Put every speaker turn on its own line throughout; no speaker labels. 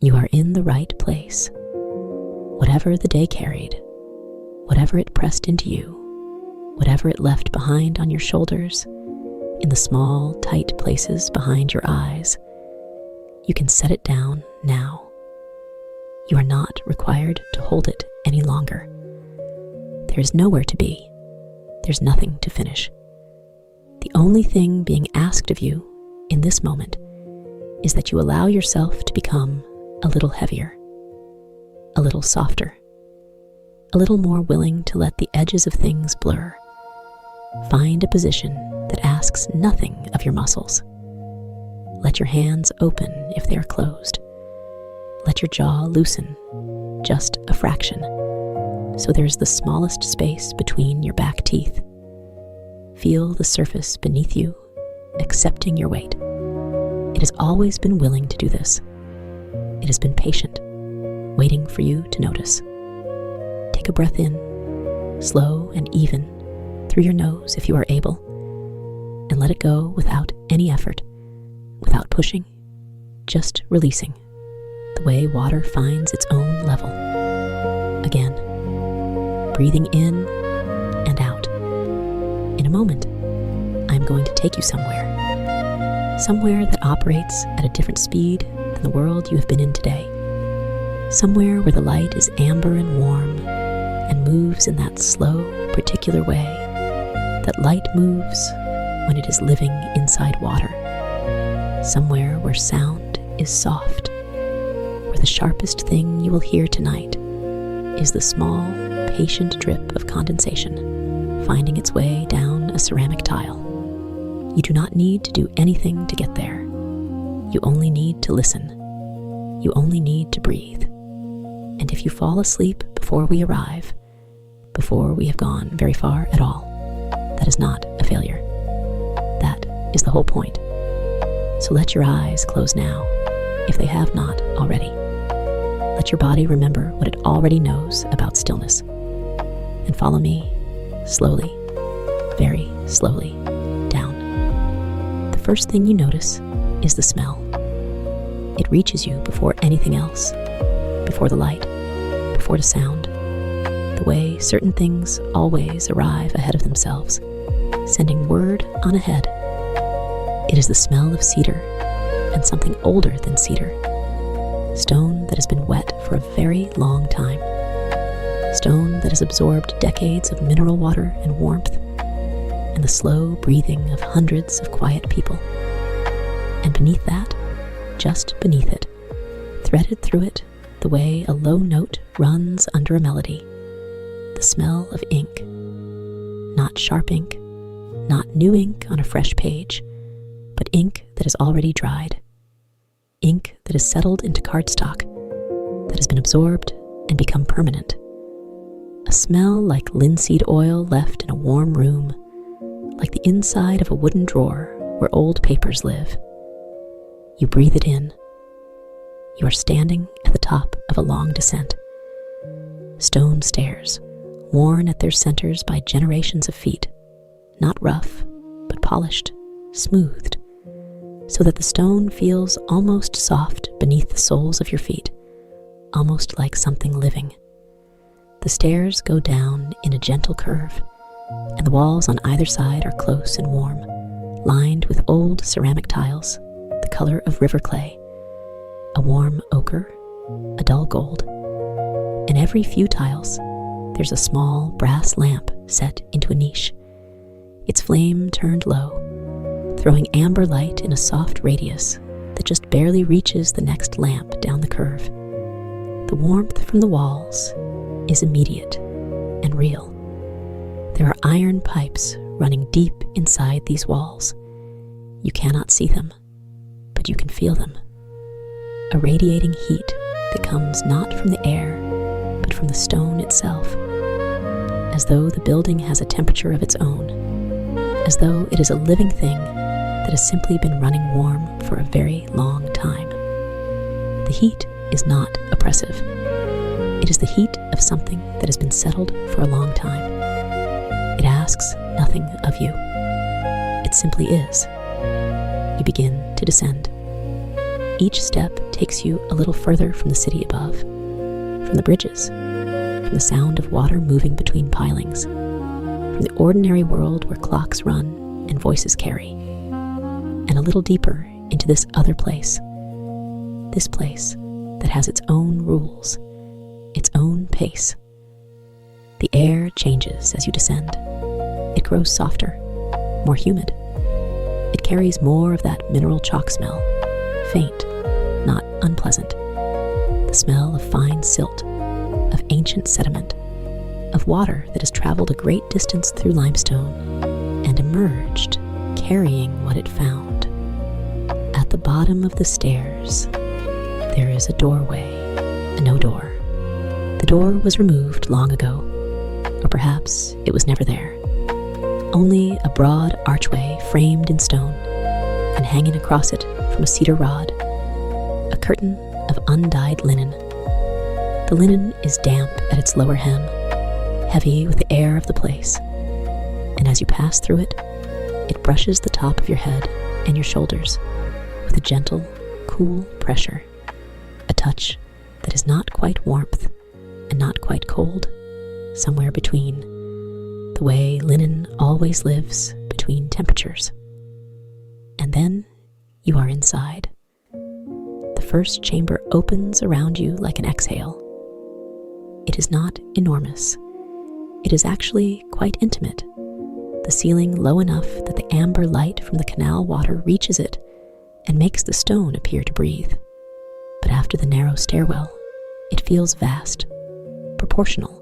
You are in the right place. Whatever the day carried, whatever it pressed into you, whatever it left behind on your shoulders, in the small, tight places behind your eyes, you can set it down now. You are not required to hold it any longer. There is nowhere to be. There's nothing to finish. The only thing being asked of you in this moment is that you allow yourself to become a little heavier, a little softer, a little more willing to let the edges of things blur. Find a position that asks nothing of your muscles. Let your hands open if they are closed. Let your jaw loosen, just a fraction, so there's the smallest space between your back teeth. Feel the surface beneath you, accepting your weight. It has always been willing to do this. It has been patient, waiting for you to notice. Take a breath in, slow and even, through your nose if you are able, and let it go without any effort, without pushing, just releasing, the way water finds its own level. Again, breathing in and out. In a moment, I'm going to take you somewhere that operates at a different speed than the world you have been in today. Somewhere where the light is amber and warm and moves in that slow, particular way that light moves when it is living inside water. Somewhere where sound is soft, where the sharpest thing you will hear tonight is the small, patient drip of condensation finding its way down a ceramic tile. You do not need to do anything to get there. You only need to listen. You only need to breathe. And if you fall asleep before we arrive, before we have gone very far at all, that is not a failure. That is the whole point. So let your eyes close now, if they have not already. Let your body remember what it already knows about stillness. And follow me slowly, very slowly, down. The first thing you notice is the smell. It reaches you before anything else, before the light, before the sound, the way certain things always arrive ahead of themselves, sending word on ahead. It is the smell of cedar, and something older than cedar. Stone that has been wet for a very long time. Stone that has absorbed decades of mineral water and warmth, and the slow breathing of hundreds of quiet people. And beneath that, just beneath it, threaded through it the way a low note runs under a melody, the smell of ink. Not sharp ink, not new ink on a fresh page, but ink that is already dried. Ink that has settled into cardstock, that has been absorbed and become permanent. A smell like linseed oil left in a warm room, like the inside of a wooden drawer where old papers live. You breathe it in. You are standing at the top of a long descent. Stone stairs, worn at their centers by generations of feet, not rough, but polished, smoothed, so that the stone feels almost soft beneath the soles of your feet, almost like something living. The stairs go down in a gentle curve, and the walls on either side are close and warm, lined with old ceramic tiles, the color of river clay, a warm ochre, a dull gold. In every few tiles, there's a small brass lamp set into a niche, its flame turned low, throwing amber light in a soft radius that just barely reaches the next lamp down the curve. The warmth from the walls is immediate and real. There are iron pipes running deep inside these walls. You cannot see them, but you can feel them. A radiating heat that comes not from the air, but from the stone itself, as though the building has a temperature of its own, as though it is a living thing that has simply been running warm for a very long time. The heat is not oppressive. It is the heat of something that has been settled for a long time. It asks nothing of you. It simply is. You begin to descend. Each step takes you a little further from the city above, from the bridges, from the sound of water moving between pilings, from the ordinary world where clocks run and voices carry, and a little deeper into this other place, this place that has its own rules, its own pace. The air changes as you descend. It grows softer, more humid. It carries more of that mineral chalk smell, faint, not unpleasant. The smell of fine silt, of ancient sediment, of water that has traveled a great distance through limestone and emerged carrying what it found. At the bottom of the stairs, there is a doorway, no door. The door was removed long ago, or perhaps it was never there. Only a broad archway framed in stone, and hanging across it from a cedar rod, a curtain of undyed linen. The linen is damp at its lower hem, heavy with the air of the place, and as you pass through it, it brushes the top of your head and your shoulders with a gentle, cool pressure, a touch that is not quite warmth and not quite cold, somewhere between, the way linen always lives between temperatures. And then you are inside. The first chamber opens around you like an exhale. It is not enormous. It is actually quite intimate, the ceiling low enough that the amber light from the canal water reaches it and makes the stone appear to breathe. But after the narrow stairwell, it feels vast, proportional,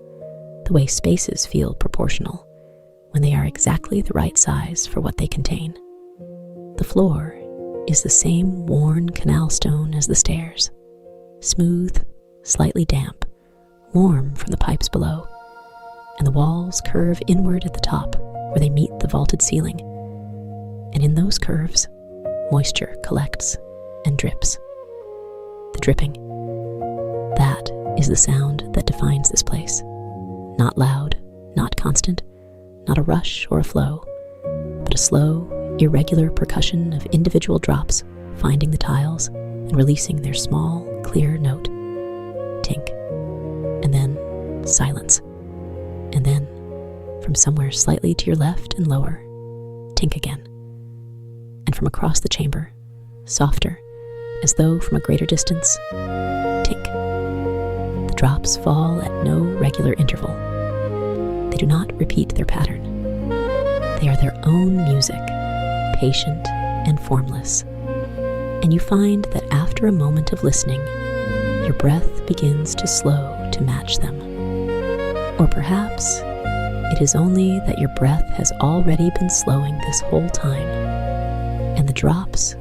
the way spaces feel proportional when they are exactly the right size for what they contain. The floor is the same worn canal stone as the stairs, smooth, slightly damp, warm from the pipes below, and the walls curve inward at the top where they meet the vaulted ceiling, and in those curves, moisture collects and drips. The dripping, that is the sound that defines this place. Not loud, not constant, not a rush or a flow, but a slow, irregular percussion of individual drops finding the tiles and releasing their small, clear note. Tink. And then silence. And then, from somewhere slightly to your left and lower, tink again. And from across the chamber, softer, as though from a greater distance, tink. The drops fall at no regular interval. They do not repeat their pattern. They are their own music, patient and formless. And you find that after a moment of listening, your breath begins to slow to match them. Or perhaps it is only that your breath has already been slowing this whole time, and the drops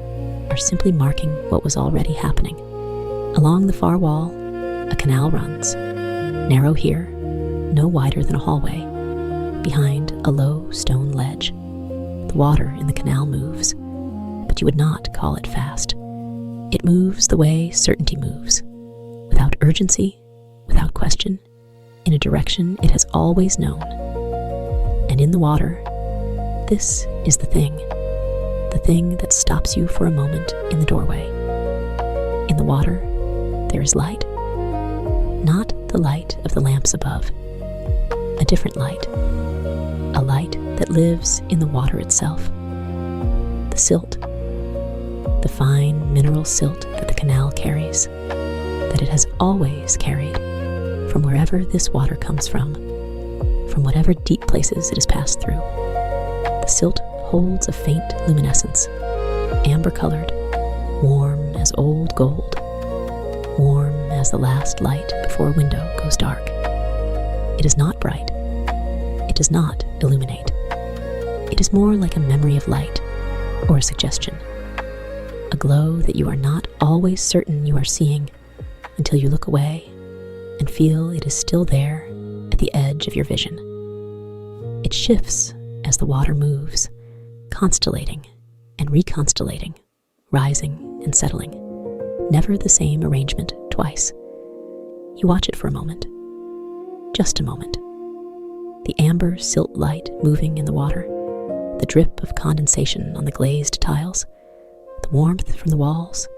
are simply marking what was already happening. Along the far wall, a canal runs, narrow here, no wider than a hallway, behind a low stone ledge. The water in the canal moves, but you would not call it fast. It moves the way certainty moves, without urgency, without question, in a direction it has always known. And in the water, this is the thing that stops you for a moment in the doorway. In the water, there is light. Not the light of the lamps above, a different light, a light that lives in the water itself. The silt, the fine mineral silt that the canal carries, that it has always carried, from wherever this water comes from whatever deep places it has passed through. The silt holds a faint luminescence, amber-colored, warm as old gold, warm as the last light before a window goes dark. It is not bright. It does not illuminate. It is more like a memory of light, or a suggestion, a glow that you are not always certain you are seeing until you look away and feel it is still there at the edge of your vision. It shifts as the water moves, constellating and reconstellating, rising and settling, never the same arrangement twice. You watch it for a moment, just a moment. The amber silt light moving in the water, the drip of condensation on the glazed tiles, the warmth from the walls,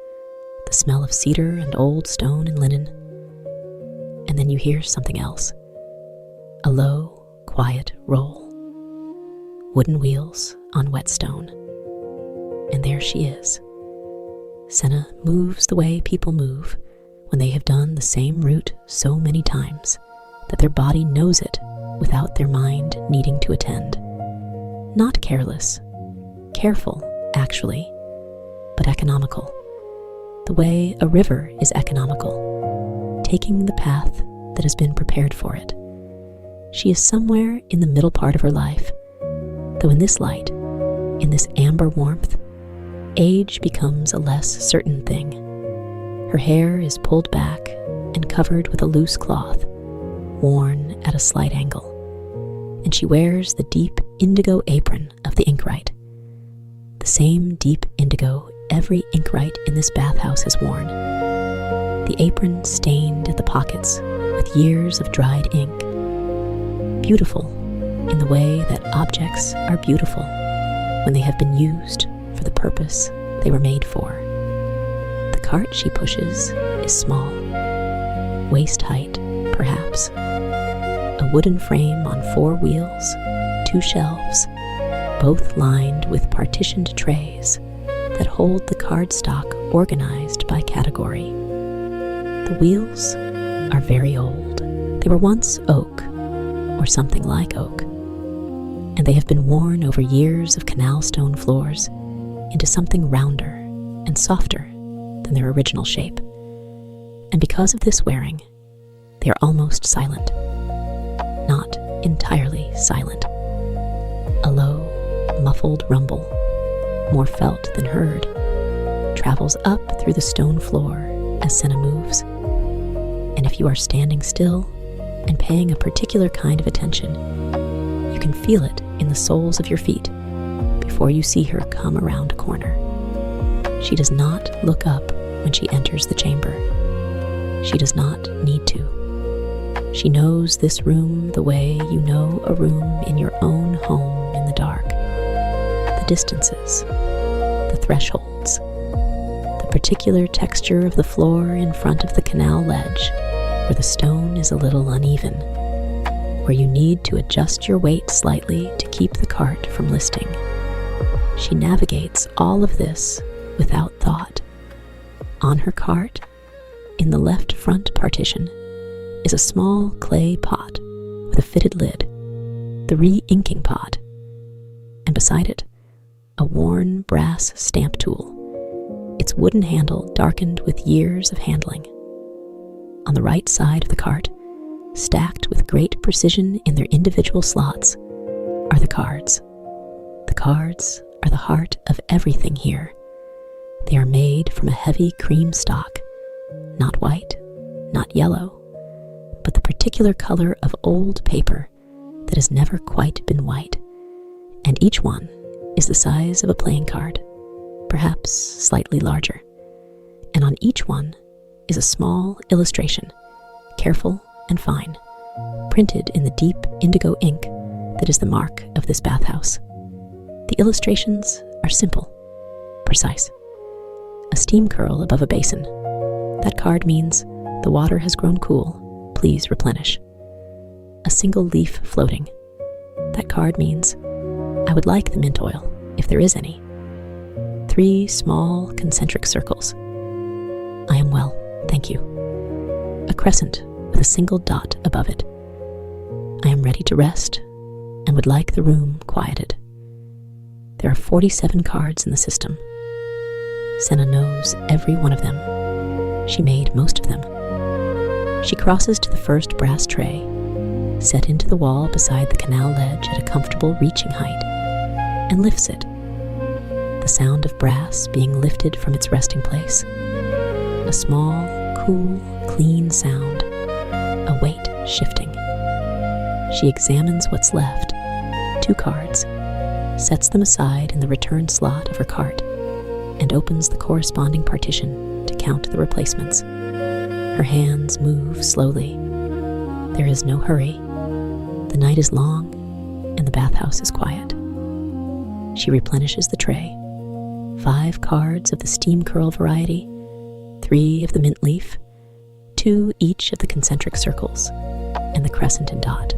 the smell of cedar and old stone and linen. And then you hear something else. A low, quiet roll. Wooden wheels on wet stone. And there she is. Senna moves the way people move when they have done the same route so many times that their body knows it without their mind needing to attend. Not careless, careful, actually, but economical. The way a river is economical, taking the path that has been prepared for it. She is somewhere in the middle part of her life, though in this light, in this amber warmth, age becomes a less certain thing. Her hair is pulled back and covered with a loose cloth, worn at a slight angle, and she wears the deep indigo apron of the Inkwright. The same deep indigo every Inkwright in this bathhouse has worn. The apron stained at the pockets with years of dried ink. Beautiful in the way that objects are beautiful when they have been used for the purpose they were made for. The cart she pushes is small, waist height, perhaps. A wooden frame on 4 wheels, 2 shelves, both lined with partitioned trays that hold the cardstock organized by category. The wheels are very old. They were once oak, or something like oak, and they have been worn over years of canal stone floors into something rounder and softer than their original shape. And because of this wearing, they are almost silent. Not entirely silent. A low, muffled rumble, more felt than heard, travels up through the stone floor as Senna moves. And if you are standing still and paying a particular kind of attention, you can feel it in the soles of your feet before you see her come around a corner. She does not look up when she enters the chamber. She does not need to. She knows this room the way you know a room in your own home in the dark. The distances, the thresholds, the particular texture of the floor in front of the canal ledge where the stone is a little uneven, where you need to adjust your weight slightly to keep the cart from listing. She navigates all of this without thought. On her cart, in the left front partition, is a small clay pot with a fitted lid, the re-inking pot, and beside it, a worn brass stamp tool, its wooden handle darkened with years of handling. On the right side of the cart, stacked with great precision in their individual slots, are the cards. The cards are the heart of everything here. They are made from a heavy cream stock, not white, not yellow, but the particular color of old paper that has never quite been white, and each one is the size of a playing card, perhaps slightly larger, and on each one is a small illustration, careful and fine, printed in the deep indigo ink that is the mark of this bathhouse. The illustrations are simple, precise. A steam curl above a basin. That card means the water has grown cool, please replenish. A single leaf floating. That card means I would like the mint oil, if there is any. 3 small concentric circles. I am well, thank you. A crescent with a single dot above it. I am ready to rest and would like the room quieted. There are 47 cards in the system. Senna knows every one of them. She made most of them. She crosses to the first brass tray, set into the wall beside the canal ledge at a comfortable reaching height, and lifts it. The sound of brass being lifted from its resting place. A small, cool, clean sound. A weight shifting. She examines what's left, 2 cards, sets them aside in the return slot of her cart, and opens the corresponding partition to count the replacements. Her hands move slowly. There is no hurry. The night is long, and the bathhouse is quiet. She replenishes the tray. 5 cards of the steam curl variety, 3 of the mint leaf, 2 each of the concentric circles, and the crescent and dot.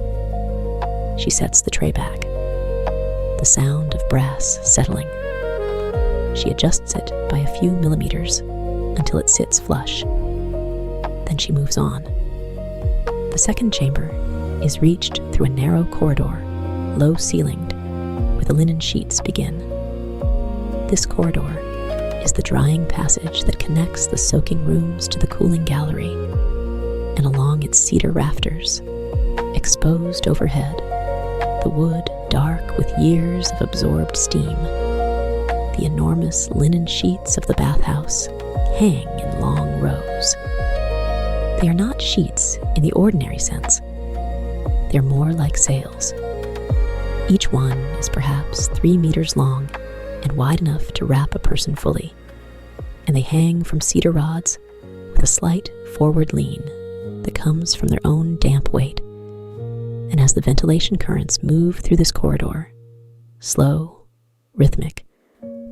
She sets the tray back, the sound of brass settling. She adjusts it by a few millimeters until it sits flush. Then she moves on. The second chamber is reached through a narrow corridor, low-ceilinged, where the linen sheets begin. This corridor is the drying passage that connects the soaking rooms to the cooling gallery, and along its cedar rafters, exposed overhead, the wood dark with years of absorbed steam, the enormous linen sheets of the bathhouse hang in long rows. They are not sheets in the ordinary sense. They're more like sails. Each one is perhaps 3 meters long and wide enough to wrap a person fully, and they hang from cedar rods with a slight forward lean that comes from their own damp weight. And as the ventilation currents move through this corridor, slow, rhythmic,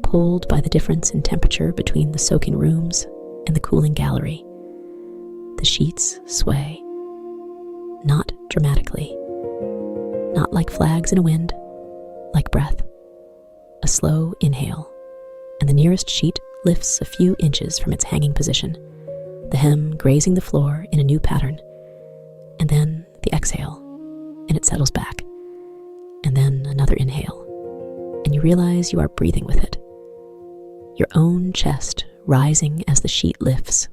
pulled by the difference in temperature between the soaking rooms and the cooling gallery, the sheets sway, not dramatically, not like flags in a wind, like breath. A slow inhale, and the nearest sheet lifts a few inches from its hanging position, the hem grazing the floor in a new pattern, and then the exhale, and it settles back, and then another inhale, and you realize you are breathing with it, your own chest rising as the sheet lifts,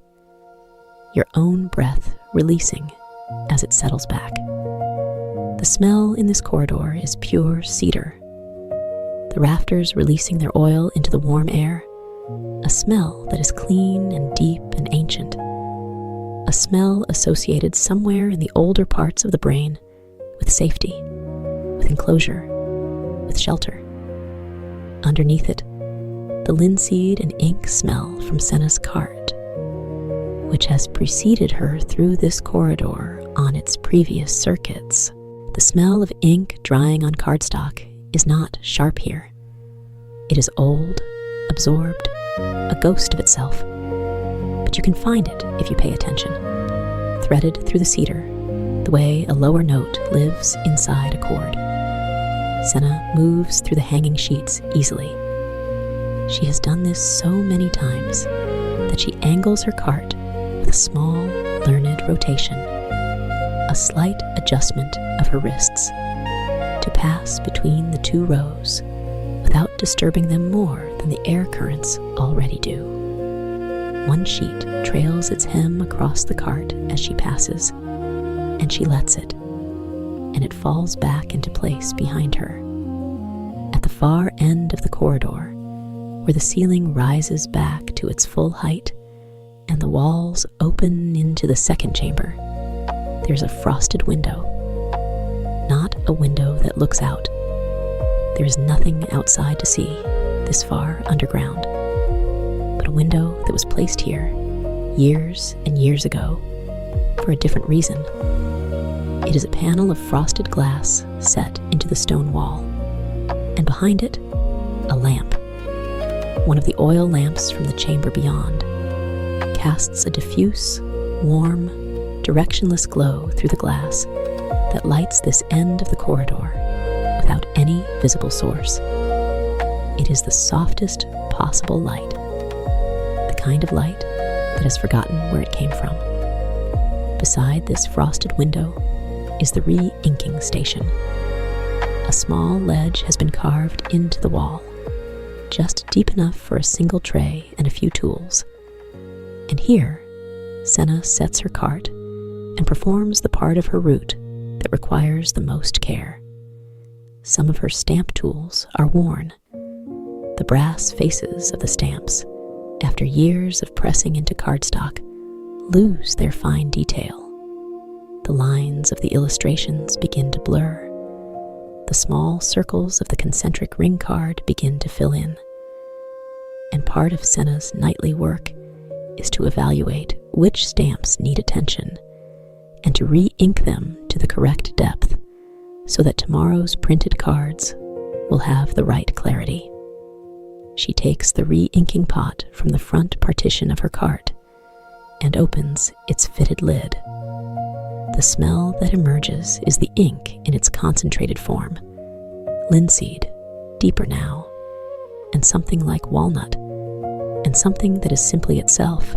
your own breath releasing as it settles back. The smell in this corridor is pure cedar, the rafters releasing their oil into the warm air, a smell that is clean and deep and ancient, a smell associated somewhere in the older parts of the brain with safety, with enclosure, with shelter. Underneath it, the linseed and ink smell from Senna's cart, which has preceded her through this corridor on its previous circuits. The smell of ink drying on cardstock is not sharp here. It is old, absorbed, a ghost of itself. But you can find it if you pay attention, threaded through the cedar, the way a lower note lives inside a chord. Senna moves through the hanging sheets easily. She has done this so many times that she angles her cart with a small, learned rotation, a slight adjustment of her wrists, to pass between the 2 rows without disturbing them more than the air currents already do. One sheet trails its hem across the cart as she passes, and she lets it, and it falls back into place behind her. At the far end of the corridor, where the ceiling rises back to its full height and the walls open into the second chamber, there's a frosted window. Not a window that looks out. There is nothing outside to see, this far underground, but a window that was placed here years and years ago for a different reason. It is a panel of frosted glass set into the stone wall, and behind it, a lamp. One of the oil lamps from the chamber beyond casts a diffuse, warm, directionless glow through the glass that lights this end of the corridor without any visible source. It is the softest possible light, the kind of light that has forgotten where it came from. Beside this frosted window is the re-inking station. A small ledge has been carved into the wall, just deep enough for a single tray and a few tools. And here, Senna sets her cart and performs the part of her route that requires the most care. Some of her stamp tools are worn. The brass faces of the stamps, after years of pressing into cardstock, lose their fine detail. The lines of the illustrations begin to blur. The small circles of the concentric ring card begin to fill in. And part of Senna's nightly work is to evaluate which stamps need attention and to re-ink them to the correct depth so that tomorrow's printed cards will have the right clarity. She takes the re-inking pot from the front partition of her cart and opens its fitted lid. The smell that emerges is the ink in its concentrated form, linseed, deeper now, and something like walnut, and something that is simply itself,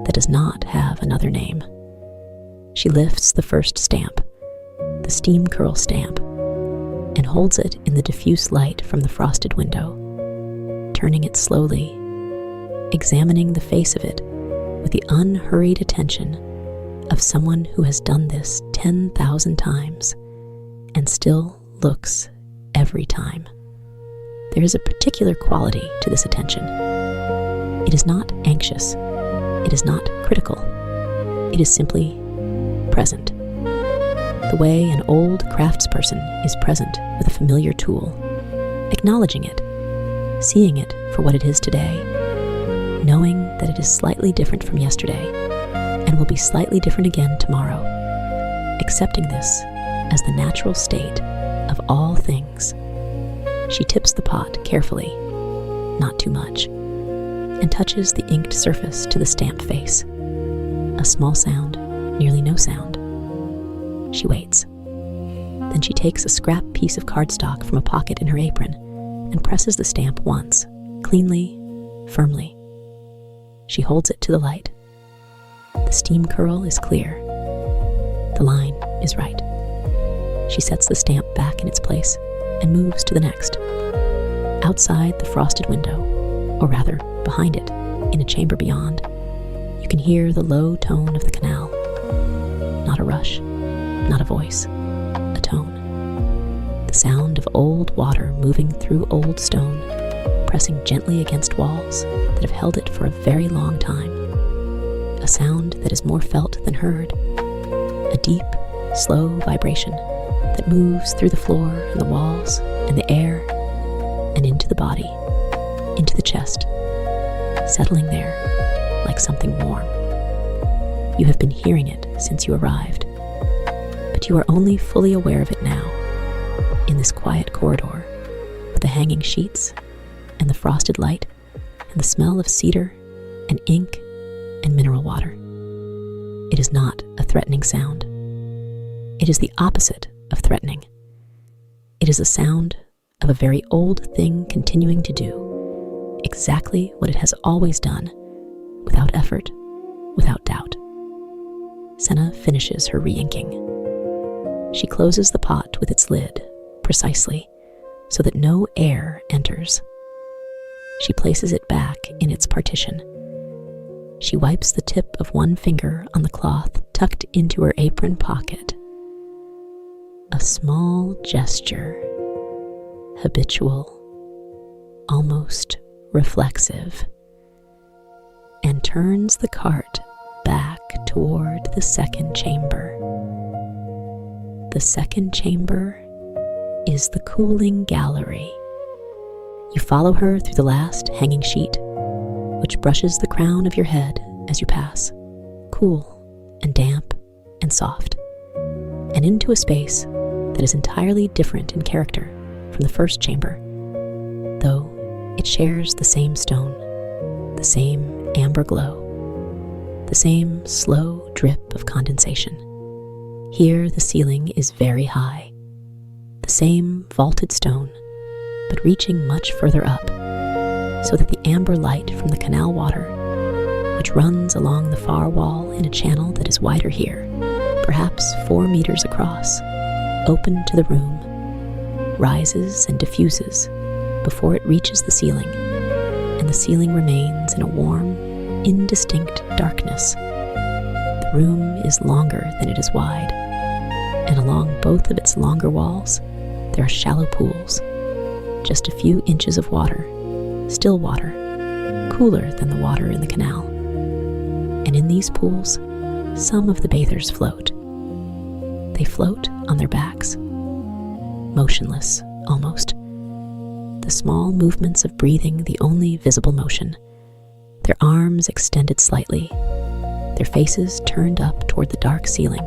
that does not have another name. She lifts the first stamp, the steam curl stamp, and holds it in the diffuse light from the frosted window, turning it slowly, examining the face of it with the unhurried attention of someone who has done this 10,000 times and still looks every time. There is a particular quality to this attention. It is not anxious. It is not critical. It is simply present. The way an old craftsperson is present with a familiar tool, acknowledging it, seeing it for what it is today, knowing that it is slightly different from yesterday and will be slightly different again tomorrow, accepting this as the natural state of all things. She tips the pot carefully, not too much, and touches the inked surface to the stamp face. A small sound, nearly no sound. She waits. Then she takes a scrap piece of cardstock from a pocket in her apron and presses the stamp once, cleanly, firmly. She holds it to the light. The steam curl is clear. The line is right. She sets the stamp back in its place and moves to the next. Outside the frosted window, or rather behind it, in a chamber beyond, you can hear the low tone of the canal. Not a rush, not a voice, a tone. The sound of old water moving through old stone, pressing gently against walls that have held it for a very long time. A sound that is more felt than heard. A deep, slow vibration that moves through the floor and the walls and the air and into the body, into the chest, settling there like something warm. You have been hearing it since you arrived, but you are only fully aware of it now, in this quiet corridor with the hanging sheets and the frosted light and the smell of cedar and ink and mineral water. It is not a threatening sound. It is the opposite of threatening. It is a sound of a very old thing continuing to do exactly what it has always done, without effort, without doubt. Senna finishes her re-inking. She closes the pot with its lid, precisely, so that no air enters. She places it back in its partition. She wipes the tip of one finger on the cloth tucked into her apron pocket. A small gesture, habitual, almost reflexive, and turns the cart back toward the second chamber. The second chamber is the cooling gallery. You follow her through the last hanging sheet, which brushes the crown of your head as you pass, cool and damp and soft, and into a space that is entirely different in character from the first chamber, though it shares the same stone, the same amber glow, the same slow drip of condensation. Here the ceiling is very high, the same vaulted stone, but reaching much further up, so that the amber light from the canal water, which runs along the far wall in a channel that is wider here, perhaps 4 meters across, open to the room, rises and diffuses before it reaches the ceiling, and the ceiling remains in a warm, indistinct darkness. The room is longer than it is wide, and along both of its longer walls there are shallow pools, just a few inches of water, still water, cooler than the water in the canal. And in these pools, some of the bathers float. They float on their backs, motionless almost, the small movements of breathing the only visible motion, their arms extended slightly, their faces turned up toward the dark ceiling,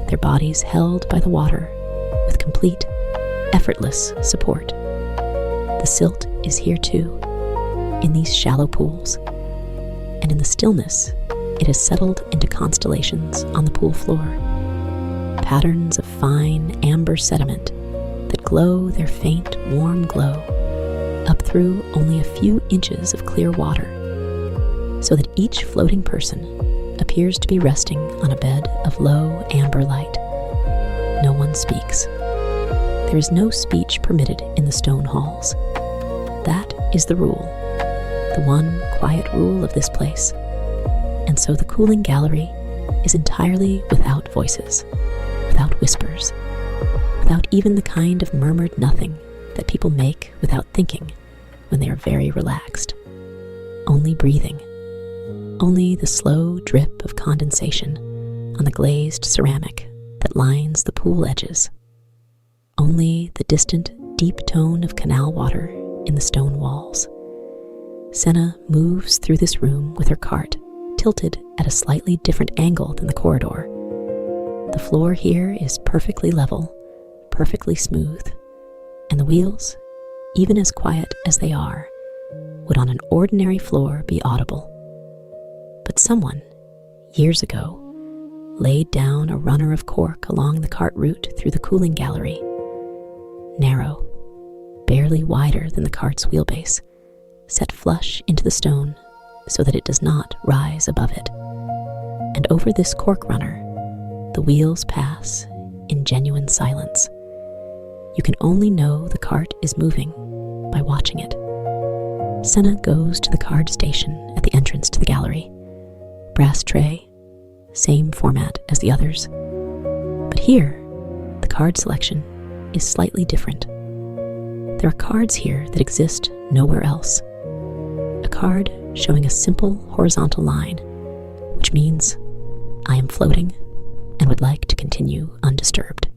their bodies held by the water with complete, effortless support. The silt is here too, in these shallow pools, and in the stillness it has settled into constellations on the pool floor, patterns of fine amber sediment that glow their faint, warm glow up through only a few inches of clear water, so that each floating person appears to be resting on a bed of low amber light. No one speaks. There is no speech permitted in the stone halls. That is the rule, the one quiet rule of this place. And so the cooling gallery is entirely without voices, without whispers, without even the kind of murmured nothing that people make without thinking when they are very relaxed. Only breathing, only the slow drip of condensation on the glazed ceramic that lines the pool edges, only the distant deep tone of canal water in the stone walls. Senna moves through this room with her cart tilted at a slightly different angle than the corridor. The floor here is perfectly level, perfectly smooth, and the wheels, even as quiet as they are, would on an ordinary floor be audible. But someone, years ago, laid down a runner of cork along the cart route through the cooling gallery, narrow, barely wider than the cart's wheelbase, set flush into the stone so that it does not rise above it. And over this cork runner, the wheels pass in genuine silence. You can only know the cart is moving by watching it. Senna goes to the card station at the entrance to the gallery. Brass tray, same format as the others. But here, the card selection is slightly different. There are cards here that exist nowhere else. A card showing a simple horizontal line, which means I am floating and would like to continue undisturbed.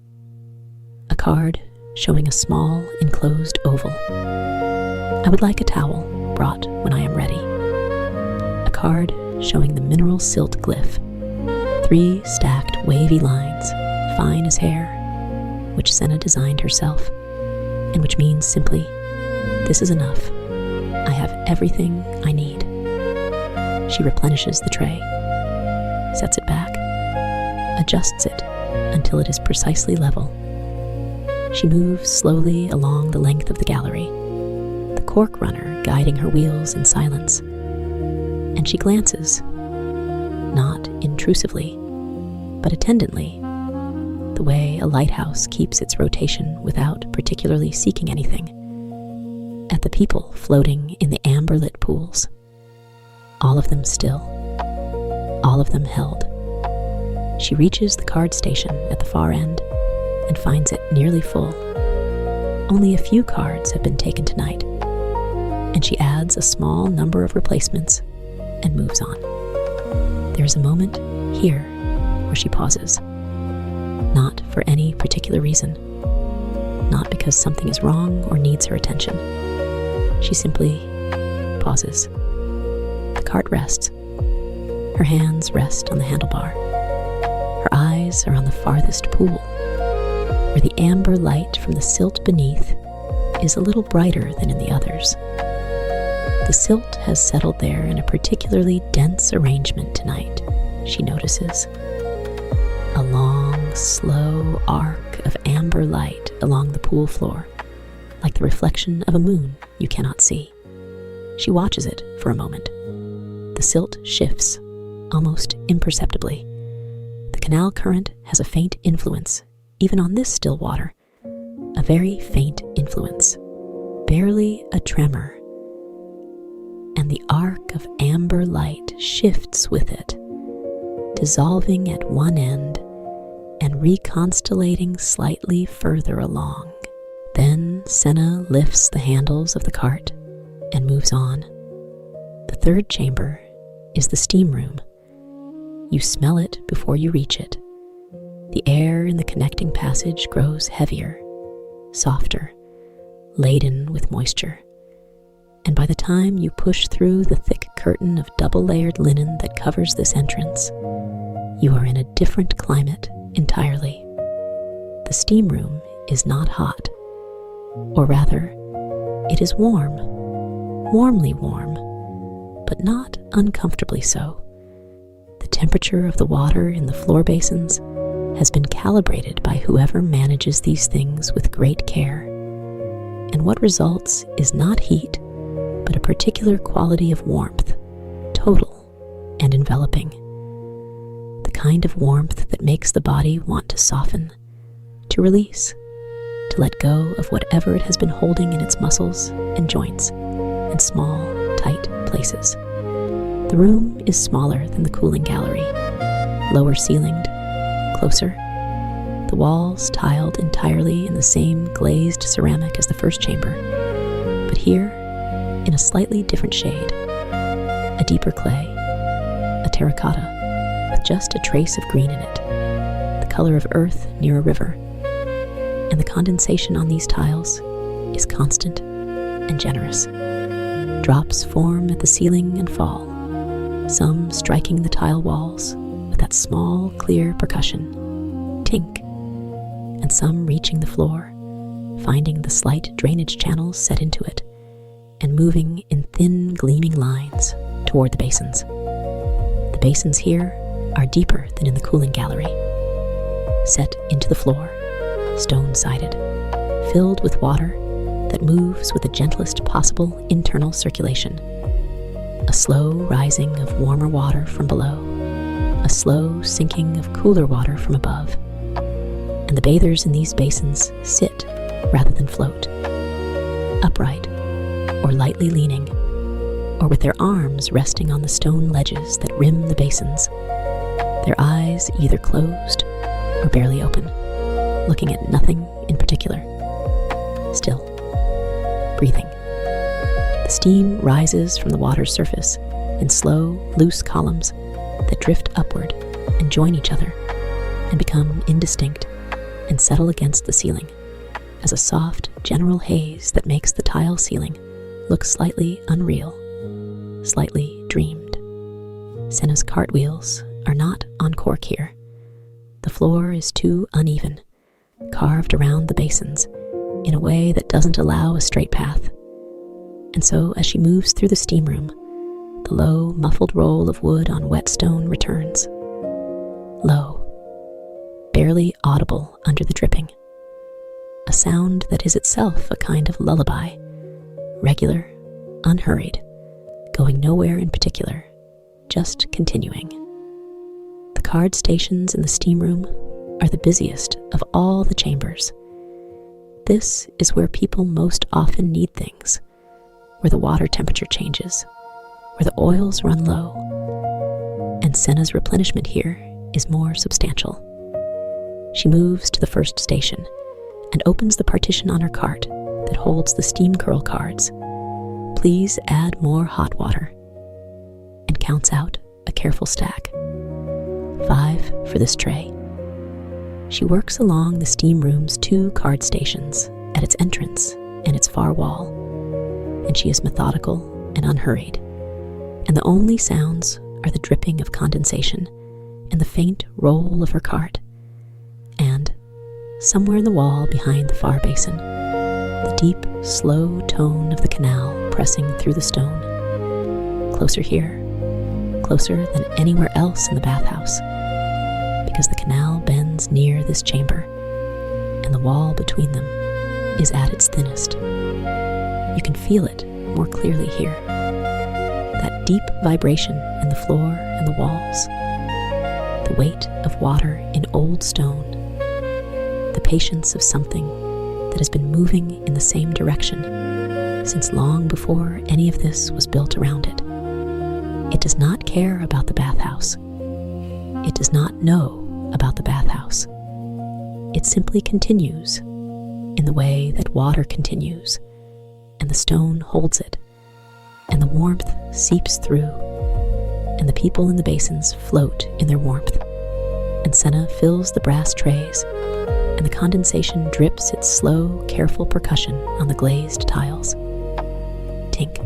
A card showing a small enclosed oval. I would like a towel brought when I am ready. A card showing the mineral silt glyph, 3 stacked wavy lines, fine as hair, which Senna designed herself, and which means simply, this is enough. I have everything I need. She replenishes the tray, sets it back, adjusts it until it is precisely level. She moves slowly along the length of the gallery, the cork runner guiding her wheels in silence. And she glances, not intrusively, but attendantly, the way a lighthouse keeps its rotation without particularly seeking anything, at the people floating in the amber-lit pools. All of them still, all of them held. She reaches the card station at the far end and finds it nearly full. Only a few cards have been taken tonight, and she adds a small number of replacements and moves on. There is a moment here where she pauses, not for any particular reason, not because something is wrong or needs her attention. She simply pauses. The cart rests. Her hands rest on the handlebar. Her eyes are on the farthest pool, where the amber light from the silt beneath is a little brighter than in the others. The silt has settled there in a particularly dense arrangement tonight, she notices. A long, slow arc of amber light along the pool floor, like the reflection of a moon you cannot see. She watches it for a moment. The silt shifts, almost imperceptibly. The canal current has a faint influence, even on this still water, a very faint influence, barely a tremor. And the arc of amber light shifts with it, dissolving at one end and reconstellating slightly further along. Then Senna lifts the handles of the cart and moves on. The third chamber is the steam room. You smell it before you reach it. The air in the connecting passage grows heavier, softer, laden with moisture. And by the time you push through the thick curtain of double-layered linen that covers this entrance, you are in a different climate entirely. The steam room is not hot, or rather, it is warm, warmly warm, but not uncomfortably so. The temperature of the water in the floor basins has been calibrated by whoever manages these things with great care, and what results is not heat, but a particular quality of warmth, total and enveloping. The kind of warmth that makes the body want to soften, to release, to let go of whatever it has been holding in its muscles and joints and small, tight places. The room is smaller than the cooling gallery, lower ceilinged, closer. The walls tiled entirely in the same glazed ceramic as the first chamber, but here, in a slightly different shade, a deeper clay, a terracotta, with just a trace of green in it, the color of earth near a river, and the condensation on these tiles is constant and generous. Drops form at the ceiling and fall, some striking the tile walls with that small, clear percussion, tink, and some reaching the floor, finding the slight drainage channels set into it, and moving in thin, gleaming lines toward the basins. The basins here are deeper than in the cooling gallery, set into the floor, stone-sided, filled with water that moves with the gentlest possible internal circulation. A slow rising of warmer water from below, a slow sinking of cooler water from above, and the bathers in these basins sit rather than float, upright or lightly leaning, or with their arms resting on the stone ledges that rim the basins, their eyes either closed or barely open, looking at nothing in particular, still, breathing. The steam rises from the water's surface in slow, loose columns that drift upward and join each other and become indistinct and settle against the ceiling as a soft, general haze that makes the tile ceiling look slightly unreal, slightly dreamed. Senna's cartwheels are not on cork here. The floor is too uneven, carved around the basins in a way that doesn't allow a straight path. And so as she moves through the steam room, the low, muffled roll of wood on wet stone returns. Low, barely audible under the dripping. A sound that is itself a kind of lullaby, regular, unhurried, going nowhere in particular, just continuing. The card stations in the steam room are the busiest of all the chambers. This is where people most often need things, where the water temperature changes, where the oils run low, and Senna's replenishment here is more substantial. She moves to the first station and opens the partition on her cart that holds the steam curl cards. Please add more hot water, and counts out a careful stack. 5 for this tray. She works along the steam room's 2 card stations at its entrance and its far wall, and she is methodical and unhurried, and the only sounds are the dripping of condensation and the faint roll of her cart, and, somewhere in the wall behind the far basin, the deep, slow tone of the canal pressing through the stone. Closer here, closer than anywhere else in the bathhouse, because the canal bends near this chamber, and the wall between them is at its thinnest. You can feel it more clearly here. That deep vibration in the floor and the walls, the weight of water in old stone, the patience of something that has been moving in the same direction since long before any of this was built around it. It does not care about the bathhouse. It does not know about the bathhouse. It simply continues in the way that water continues, and the stone holds it, and the warmth seeps through, and the people in the basins float in their warmth, and Senna fills the brass trays, and the condensation drips its slow, careful percussion on the glazed tiles. Tink,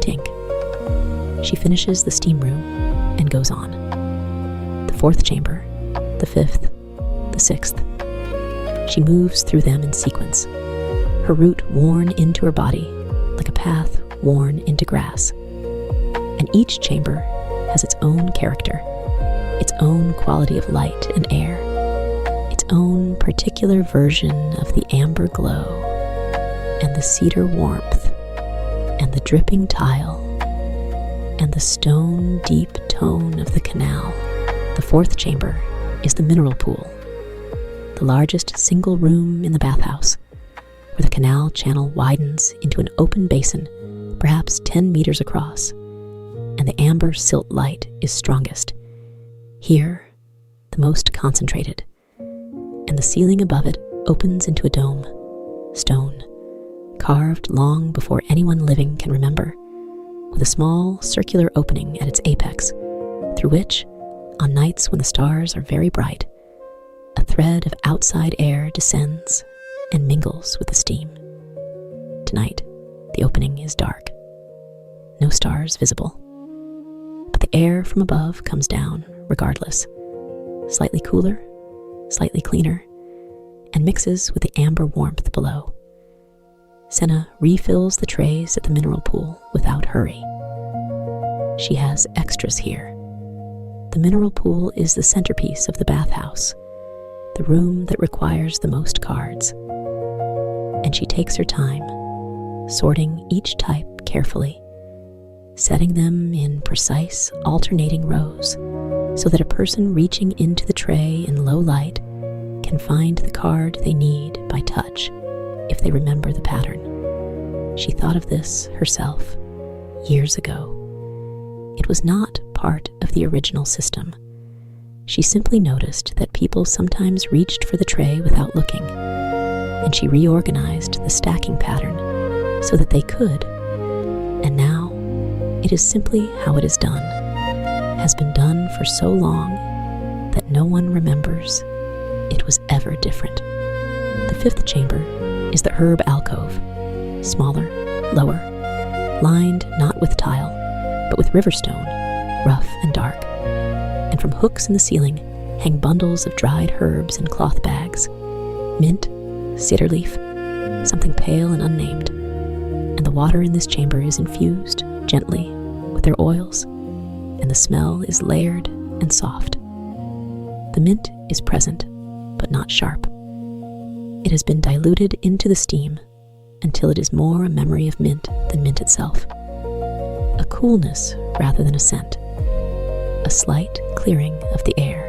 tink. She finishes the steam room and goes on. The 4th chamber, the 5th, the 6th. She moves through them in sequence, her route worn into her body like a path worn into grass. And each chamber has its own character, its own quality of light and air, its own particular version of the amber glow and the cedar warmth and the dripping tile and the stone deep tone of the canal. The fourth chamber is the mineral pool, the largest single room in the bathhouse, where the canal channel widens into an open basin, perhaps 10 meters across, and the amber silt light is strongest. Here, the most concentrated, and the ceiling above it opens into a dome, stone, carved long before anyone living can remember, with a small circular opening at its apex, through which, on nights when the stars are very bright, a thread of outside air descends and mingles with the steam. Tonight, the opening is dark. No stars visible. But the air from above comes down regardless, slightly cooler, slightly cleaner, and mixes with the amber warmth below. Senna refills the trays at the mineral pool without hurry. She has extras here. The mineral pool is the centerpiece of the bathhouse, the room that requires the most cards. And she takes her time, sorting each type carefully, setting them in precise alternating rows so that a person reaching into the tray in low light can find the card they need by touch if they remember the pattern. She thought of this herself years ago. It was not part of the original system. She simply noticed that people sometimes reached for the tray without looking, and she reorganized the stacking pattern so that they could, and now it is simply how it is done, has been done for so long that no one remembers it was ever different. The fifth chamber is the herb alcove, smaller, lower, lined not with tile, but with river stone, rough and dark, and from hooks in the ceiling hang bundles of dried herbs in cloth bags, mint, cedar leaf, something pale and unnamed, and the water in this chamber is infused gently with their oils, and the smell is layered and soft. The mint is present, but not sharp. It has been diluted into the steam until it is more a memory of mint than mint itself, a coolness rather than a scent, a slight clearing of the air.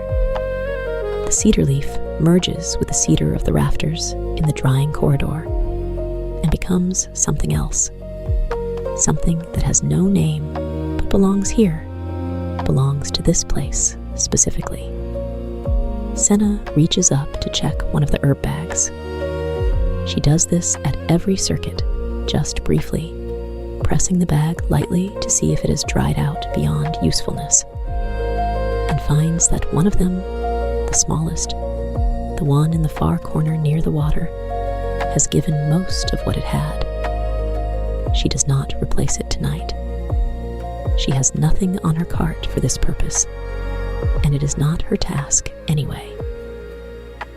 The cedar leaf merges with the cedar of the rafters in the drying corridor and becomes something else, something that has no name but belongs here, belongs to this place specifically. Senna reaches up to check one of the herb bags. She does this at every circuit, just briefly, pressing the bag lightly to see if it has dried out beyond usefulness, and finds that one of them, the smallest, the one in the far corner near the water, has given most of what it had. She does not replace it tonight. She has nothing on her cart for this purpose, and it is not her task anyway.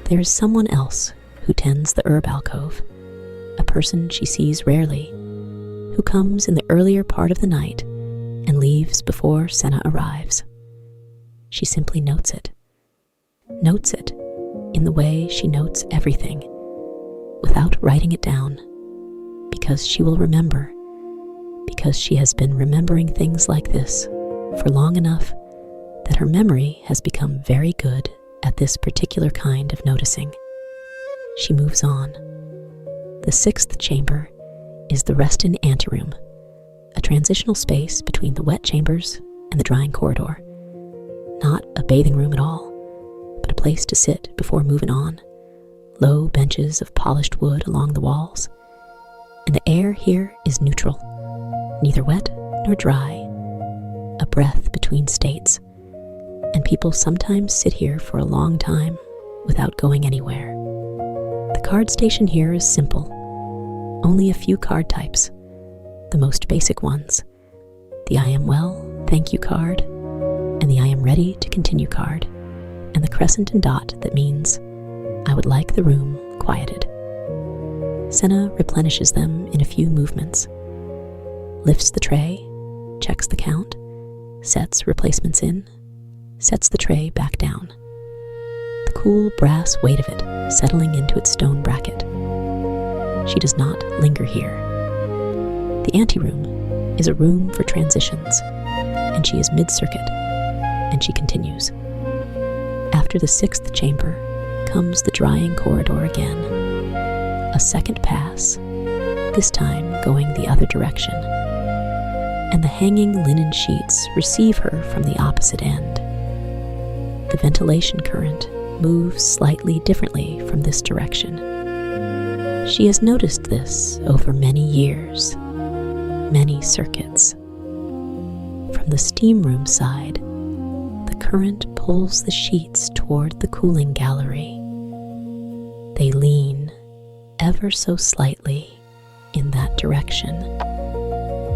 There is someone else who tends the herb alcove, a person she sees rarely, who comes in the earlier part of the night and leaves before Senna arrives. She simply notes it in the way she notes everything, without writing it down, because she will remember, because she has been remembering things like this for long enough that her memory has become very good at this particular kind of noticing. She moves on. The sixth chamber is the rest-in anteroom, a transitional space between the wet chambers and the drying corridor. Not a bathing room at all, but a place to sit before moving on. Low benches of polished wood along the walls. And the air here is neutral, neither wet nor dry, a breath between states. And people sometimes sit here for a long time without going anywhere. The card station here is simple. Only a few card types, the most basic ones. The I am well, thank you card, and the I am ready to continue card, and the crescent and dot that means I would like the room quieted. Senna replenishes them in a few movements, lifts the tray, checks the count, sets replacements in, sets the tray back down, the cool brass weight of it settling into its stone bracket. She does not linger here. The anteroom is a room for transitions, and she is mid-circuit, and she continues. After the 6th chamber comes the drying corridor again. A second pass, this time going the other direction, and the hanging linen sheets receive her from the opposite end. The ventilation current moves slightly differently from this direction. She has noticed this over many years, many circuits. From the steam room side, the current pulls the sheets toward the cooling gallery. They lean ever so slightly in that direction,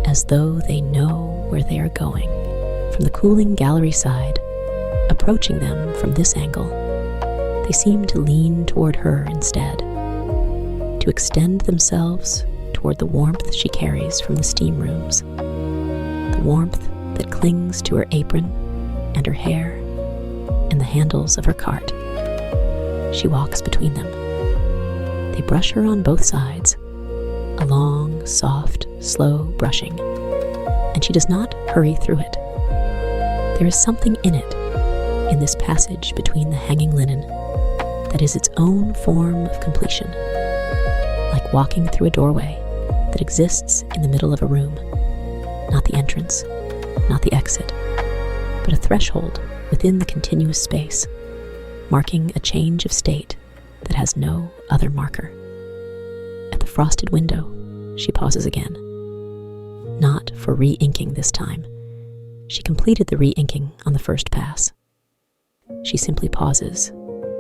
as though they know where they are going. From the cooling gallery side, approaching them from this angle, they seem to lean toward her instead, to extend themselves toward the warmth she carries from the steam rooms, the warmth that clings to her apron and her hair and the handles of her cart. She walks between them. They brush her on both sides, a long, soft, slow brushing, and she does not hurry through it. There is something in it, in this passage between the hanging linen, that is its own form of completion, like walking through a doorway that exists in the middle of a room, not the entrance, not the exit, but a threshold within the continuous space, marking a change of state that has no other marker. At the frosted window, she pauses again. Not for re-inking this time. She completed the re-inking on the first pass. She simply pauses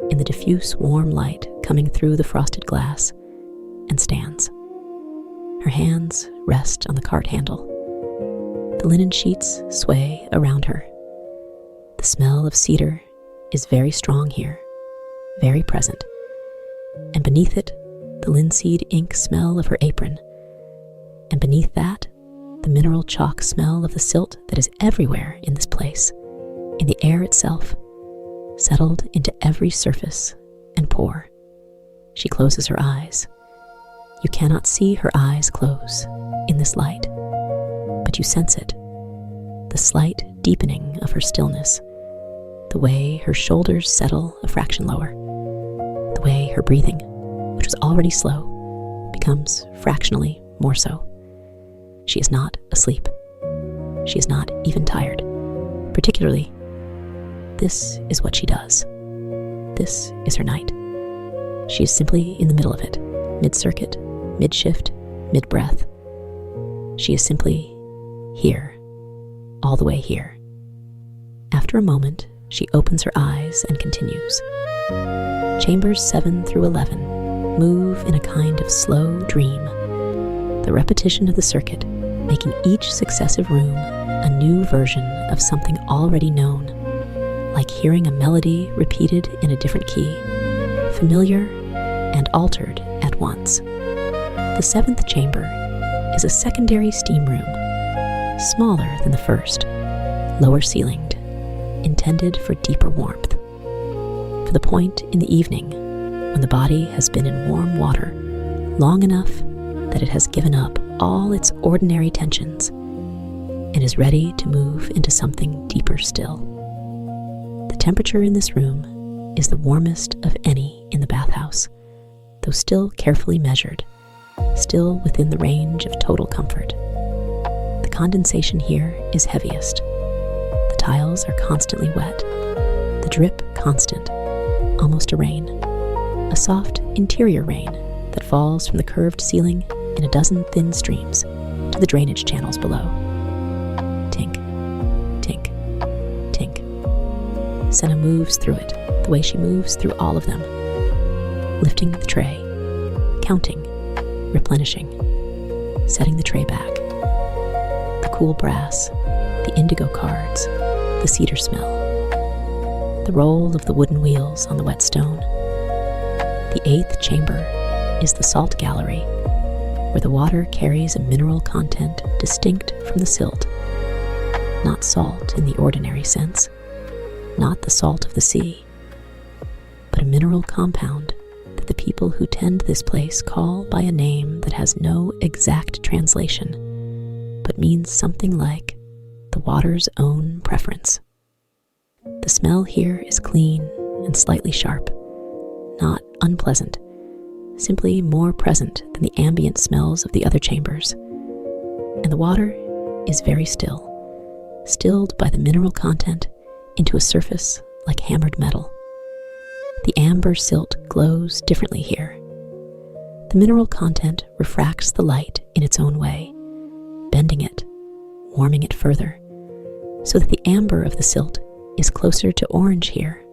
in the diffuse warm light coming through the frosted glass and stands. Her hands rest on the cart handle. The linen sheets sway around her. The smell of cedar is very strong here, very present, and beneath it, the linseed ink smell of her apron, and beneath that, the mineral chalk smell of the silt that is everywhere in this place, in the air itself, settled into every surface and pore. She closes her eyes. You cannot see her eyes close in this light, but you sense it, the slight deepening of her stillness, the way her shoulders settle a fraction lower, the way her breathing, which was already slow, becomes fractionally more so. She is not asleep. She is not even tired. Particularly, this is what she does. This is her night. She is simply in the middle of it, mid-circuit, mid-shift, mid-breath. She is simply here, all the way here. After a moment, she opens her eyes and continues. Chambers 7 through 11 move in a kind of slow dream, the repetition of the circuit making each successive room a new version of something already known, like hearing a melody repeated in a different key, familiar and altered at once. The 7th chamber is a secondary steam room, smaller than the first, lower ceilinged, intended for deeper warmth. For the point in the evening when the body has been in warm water long enough that it has given up all its ordinary tensions and is ready to move into something deeper still. The temperature in this room is the warmest of any in the bathhouse, though still carefully measured, still within the range of total comfort. The condensation here is heaviest. The tiles are constantly wet, the drip constant, almost a rain, a soft interior rain that falls from the curved ceiling in a dozen thin streams to the drainage channels below. Tink, tink, tink. Senna moves through it the way she moves through all of them, lifting the tray, counting, replenishing, setting the tray back. The cool brass, the indigo cards, the cedar smell, the roll of the wooden wheels on the wet stone. The 8th chamber is the salt gallery, where the water carries a mineral content distinct from the silt, not salt in the ordinary sense, not the salt of the sea, but a mineral compound that the people who tend this place call by a name that has no exact translation, but means something like the water's own preference. The smell here is clean and slightly sharp, not unpleasant, simply more present than the ambient smells of the other chambers. And the water is very still, stilled by the mineral content into a surface like hammered metal. The amber silt glows differently here. The mineral content refracts the light in its own way, bending it, warming it further, so that the amber of the silt is closer to orange here,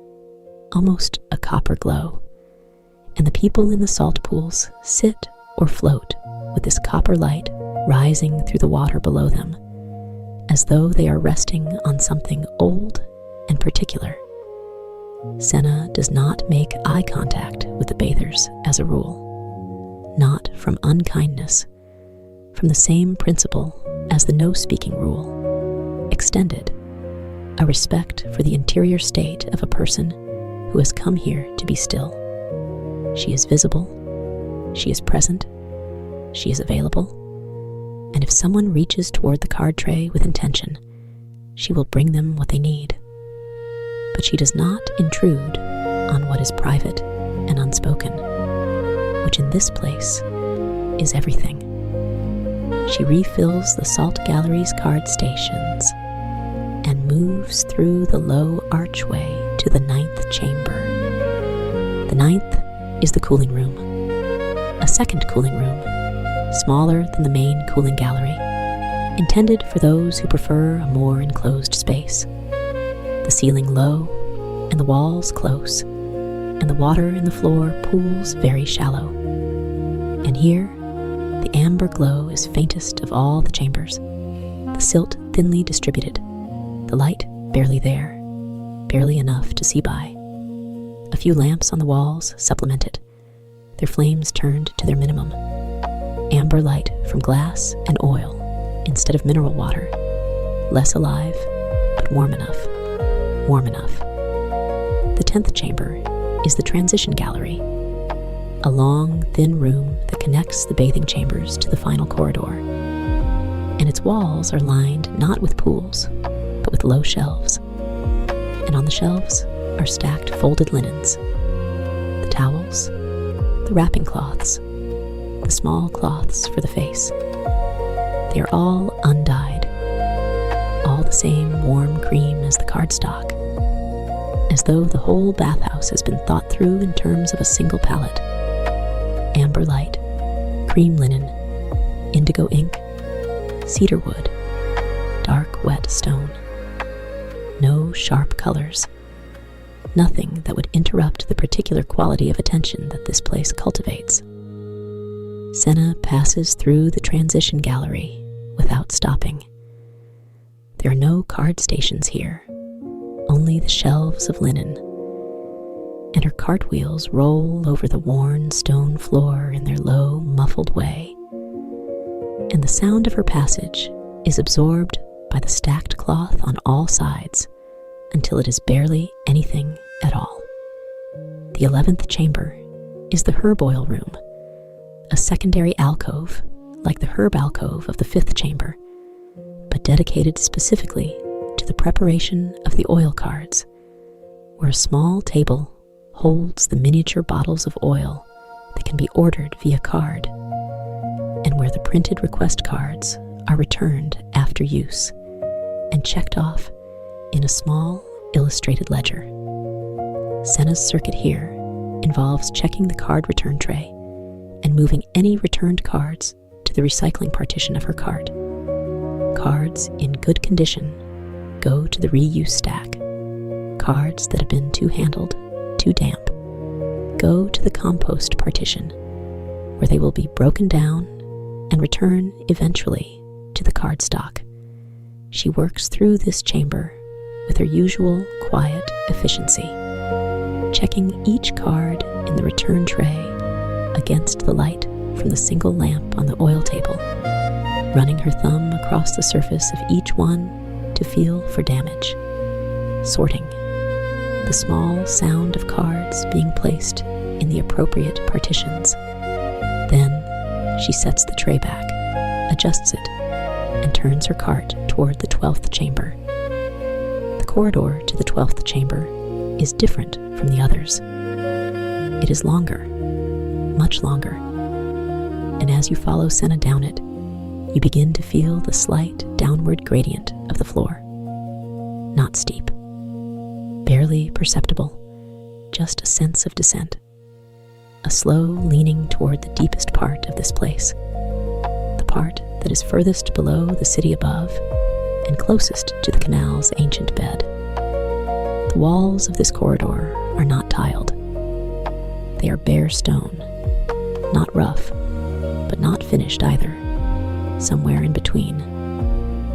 almost a copper glow. And the people in the salt pools sit or float with this copper light rising through the water below them, as though they are resting on something old and particular. Senna does not make eye contact with the bathers as a rule, not from unkindness, from the same principle as the no-speaking rule, extended, a respect for the interior state of a person who has come here to be still. She is visible, she is present, she is available, and if someone reaches toward the card tray with intention, she will bring them what they need. But she does not intrude on what is private and unspoken, which in this place is everything. She refills the salt gallery's card stations and moves through the low archway to the 9th chamber. The 9th is the cooling room, a second cooling room, smaller than the main cooling gallery, intended for those who prefer a more enclosed space. The ceiling low, and the walls close, and the water in the floor pools very shallow. And here, the amber glow is faintest of all the chambers, the silt thinly distributed, the light barely there, barely enough to see by. A few lamps on the walls supplement it, their flames turned to their minimum. Amber light from glass and oil instead of mineral water, less alive, but warm enough. Warm enough. The 10th chamber is the transition gallery, a long, thin room that connects the bathing chambers to the final corridor. And its walls are lined not with pools, but with low shelves. And on the shelves are stacked folded linens, the towels, the wrapping cloths, the small cloths for the face. They are all undyed, all the same warm cream as the cardstock, as though the whole bathhouse has been thought through in terms of a single palette. Amber light, cream linen, indigo ink, cedar wood, dark wet stone. No sharp colors. Nothing that would interrupt the particular quality of attention that this place cultivates. Senna passes through the transition gallery without stopping. There are no card stations here, only the shelves of linen, and her cartwheels roll over the worn stone floor in their low, muffled way, and the sound of her passage is absorbed by the stacked cloth on all sides until it is barely anything at all. The 11th chamber is the herb oil room, a secondary alcove like the herb alcove of the 5th chamber, but dedicated specifically to the preparation of the oil cards, where a small table holds the miniature bottles of oil that can be ordered via card, and where the printed request cards are returned after use and checked off in a small illustrated ledger. Senna's circuit here involves checking the card return tray and moving any returned cards to the recycling partition of her cart. Cards in good condition go to the reuse stack. Cards that have been too handled, too damp, go to the compost partition, where they will be broken down and return eventually to the cardstock. She works through this chamber with her usual quiet efficiency, checking each card in the return tray against the light from the single lamp on the oil table, running her thumb across the surface of each one to feel for damage, sorting, the small sound of cards being placed in the appropriate partitions. Then she sets the tray back, adjusts it, and turns her cart toward the 12th chamber. The corridor to the 12th chamber is different from the others. It is longer, much longer, and as you follow Senna down it, you begin to feel the slight downward gradient of the floor. Not steep, barely perceptible, just a sense of descent, a slow leaning toward the deepest part of this place, the part that is furthest below the city above and closest to the canal's ancient bed. The walls of this corridor are not tiled. They are bare stone, not rough, but not finished either, somewhere in between.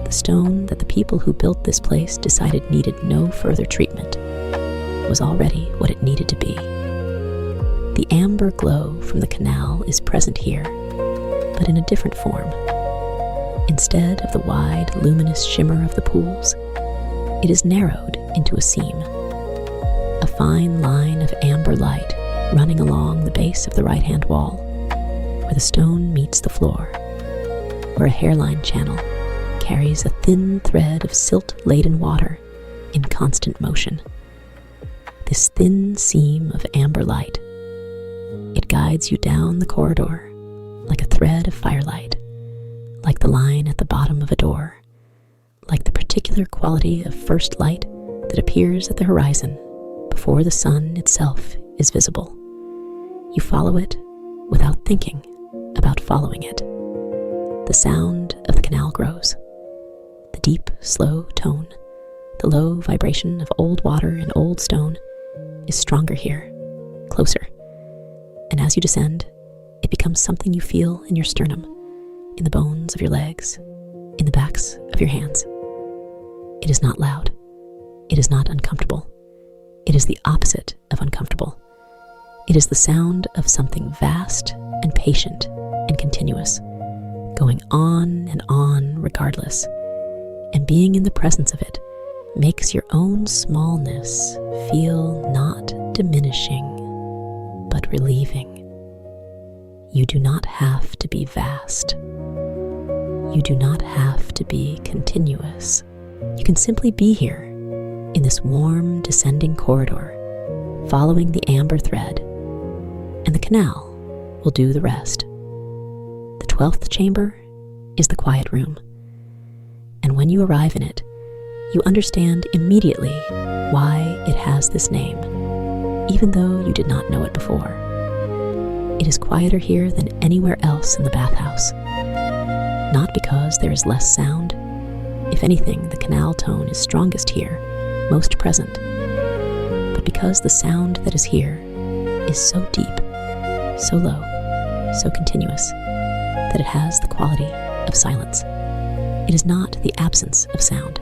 The stone that the people who built this place decided needed no further treatment was already what it needed to be. The amber glow from the canal is present here, but in a different form. Instead of the wide, luminous shimmer of the pools, it is narrowed into a seam. A fine line of amber light running along the base of the right-hand wall, where the stone meets the floor, where a hairline channel carries a thin thread of silt-laden water in constant motion. This thin seam of amber light, it guides you down the corridor like a thread of firelight, like the line at the bottom of a door, like the particular quality of first light that appears at the horizon before the sun itself is visible. You follow it without thinking about following it. The sound of the canal grows. The deep, slow tone, the low vibration of old water and old stone is stronger here, closer. And as you descend, it becomes something you feel in your sternum, in the bones of your legs, in the backs of your hands. It is not loud. It is not uncomfortable. It is the opposite of uncomfortable. It is the sound of something vast and patient and continuous, going on and on regardless, and being in the presence of it makes your own smallness feel not diminishing, but relieving. You do not have to be vast. You do not have to be continuous. You can simply be here, in this warm, descending corridor, following the amber thread, and the canal will do the rest. The 12th chamber is the quiet room, and when you arrive in it, you understand immediately why it has this name, even though you did not know it before. It is quieter here than anywhere else in the bathhouse, not because there is less sound. If anything, the canal tone is strongest here, most present, but because the sound that is here is so deep, so low, so continuous, that it has the quality of silence. It is not the absence of sound.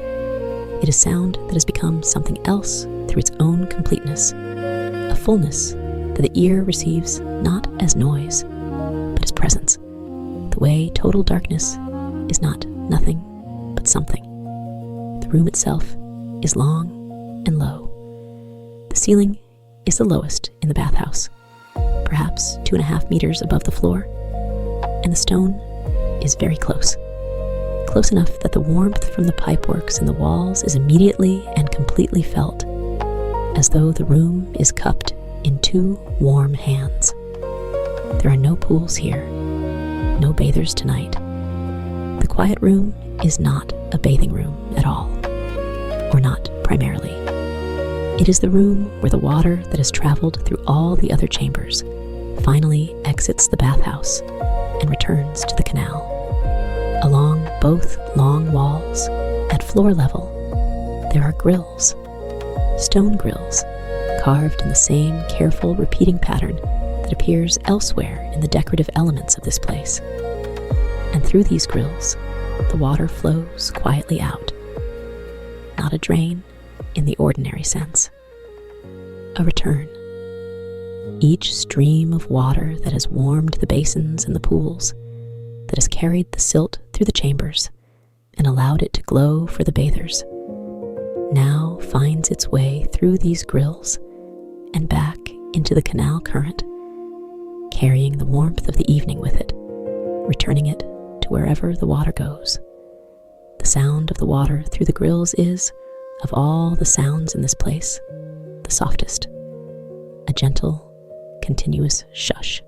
It is sound that has become something else through its own completeness, a fullness that the ear receives not as noise, but as presence, the way total darkness is not nothing, but something. The room itself is long and low. The ceiling is the lowest in the bathhouse, perhaps 2.5 meters above the floor, and the stone is very close. Close enough that the warmth from the pipeworks in the walls is immediately and completely felt, as though the room is cupped in 2 warm hands. There are no pools here, no bathers tonight. The quiet room is not a bathing room at all, or not primarily. It is the room where the water that has traveled through all the other chambers finally exits the bathhouse and returns to the canal. Along both long walls, at floor level, there are grills, stone grills, carved in the same careful repeating pattern that appears elsewhere in the decorative elements of this place. And through these grills, the water flows quietly out. Not a drain in the ordinary sense. A return. Each stream of water that has warmed the basins and the pools, that has carried the silt through the chambers, and allowed it to glow for the bathers, now finds its way through these grills and back into the canal current, carrying the warmth of the evening with it, returning it to wherever the water goes. The sound of the water through the grills is, of all the sounds in this place, the softest. A gentle, continuous shush.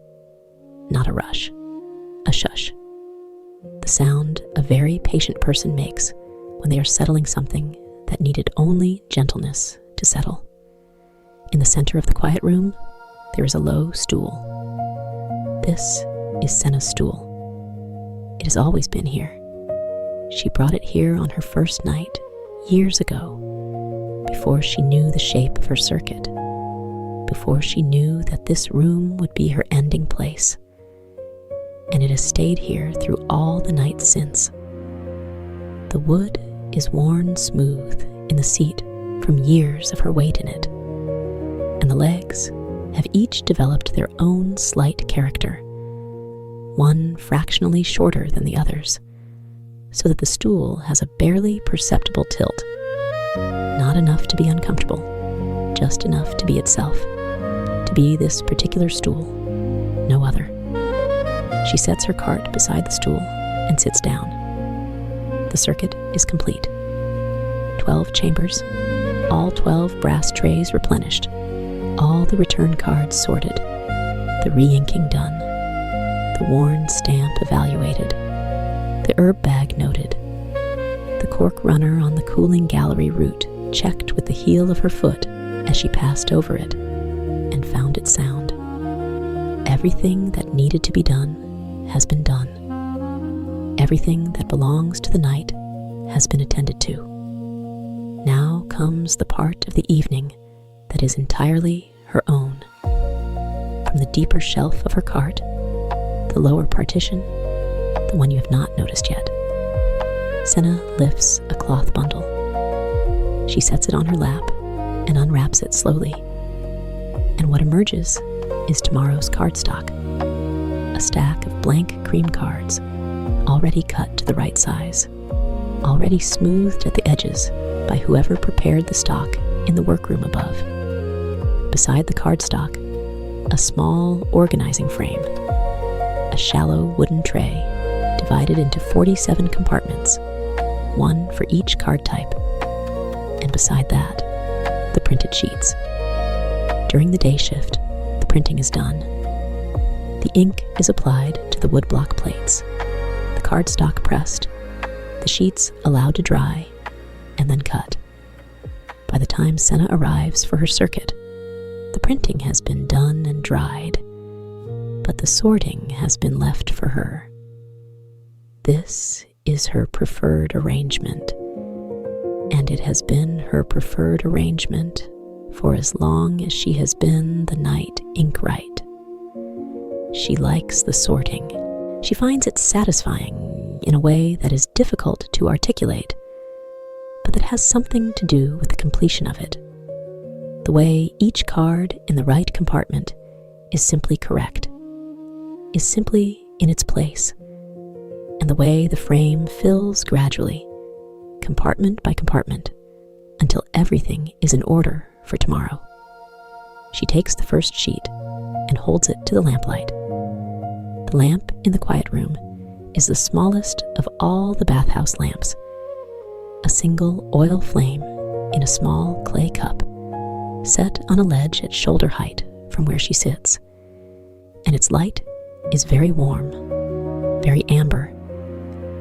Not a rush, a shush. The sound a very patient person makes when they are settling something that needed only gentleness to settle. In the center of the quiet room, there is a low stool. This is Senna's stool. It has always been here. She brought it here on her first night, years ago, before she knew the shape of her circuit, before she knew that this room would be her ending place. And it has stayed here through all the nights since. The wood is worn smooth in the seat from years of her weight in it, and the legs have each developed their own slight character, one fractionally shorter than the others, so that the stool has a barely perceptible tilt, not enough to be uncomfortable, just enough to be itself, to be this particular stool, no other. She sets her cart beside the stool and sits down. The circuit is complete. 12 chambers, all 12 brass trays replenished, all the return cards sorted, the re-inking done, the worn stamp evaluated, the herb bag noted, the cork runner on the cooling gallery route checked with the heel of her foot as she passed over it and found it sound. Everything that needed to be done has been done. Everything that belongs to the night has been attended to. Now comes the part of the evening that is entirely her own. From the deeper shelf of her cart, the lower partition, the one you have not noticed yet, Senna lifts a cloth bundle. She sets it on her lap and unwraps it slowly. And what emerges is tomorrow's cardstock, a stack of blank cream cards, already cut to the right size, already smoothed at the edges by whoever prepared the stock in the workroom above. Beside the cardstock, a small organizing frame, a shallow wooden tray divided into 47 compartments, one for each card type, and beside that, the printed sheets. During the day shift, the printing is done. The ink is applied to the woodblock plates, the cardstock pressed, the sheets allowed to dry, and then cut. By the time Senna arrives for her circuit, the printing has been done and dried, but the sorting has been left for her. This is her preferred arrangement, and it has been her preferred arrangement for as long as she has been the night Inkwright. She likes the sorting. She finds it satisfying in a way that is difficult to articulate, but that has something to do with the completion of it. The way each card in the right compartment is simply correct, is simply in its place, and the way the frame fills gradually, compartment by compartment, until everything is in order for tomorrow. She takes the first sheet and holds it to the lamplight. The lamp in the quiet room is the smallest of all the bathhouse lamps, a single oil flame in a small clay cup, set on a ledge at shoulder height from where she sits, and its light is very warm, very amber,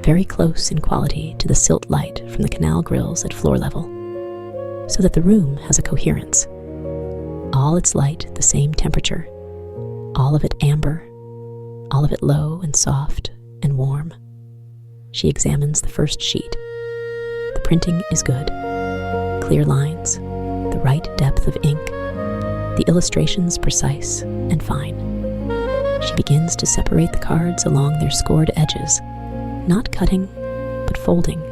very close in quality to the silt light from the canal grills at floor level, so that the room has a coherence. All its light the same temperature, all of it amber, all of it low and soft and warm. She examines the first sheet. The printing is good. Clear lines, the right depth of ink, the illustrations precise and fine. She begins to separate the cards along their scored edges, not cutting, but folding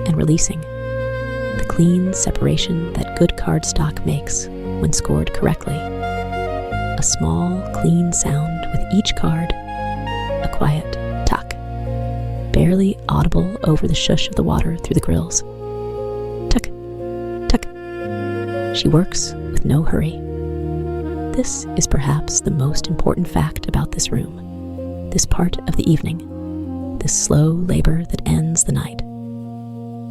and releasing. The clean separation that good cardstock makes when scored correctly. A small, clean sound with each card, a quiet tuck. barely audible over the shush of the water through the grills. Tuck, tuck. She works with no hurry. This is perhaps the most important fact about this room, this part of the evening, this slow labor that ends the night.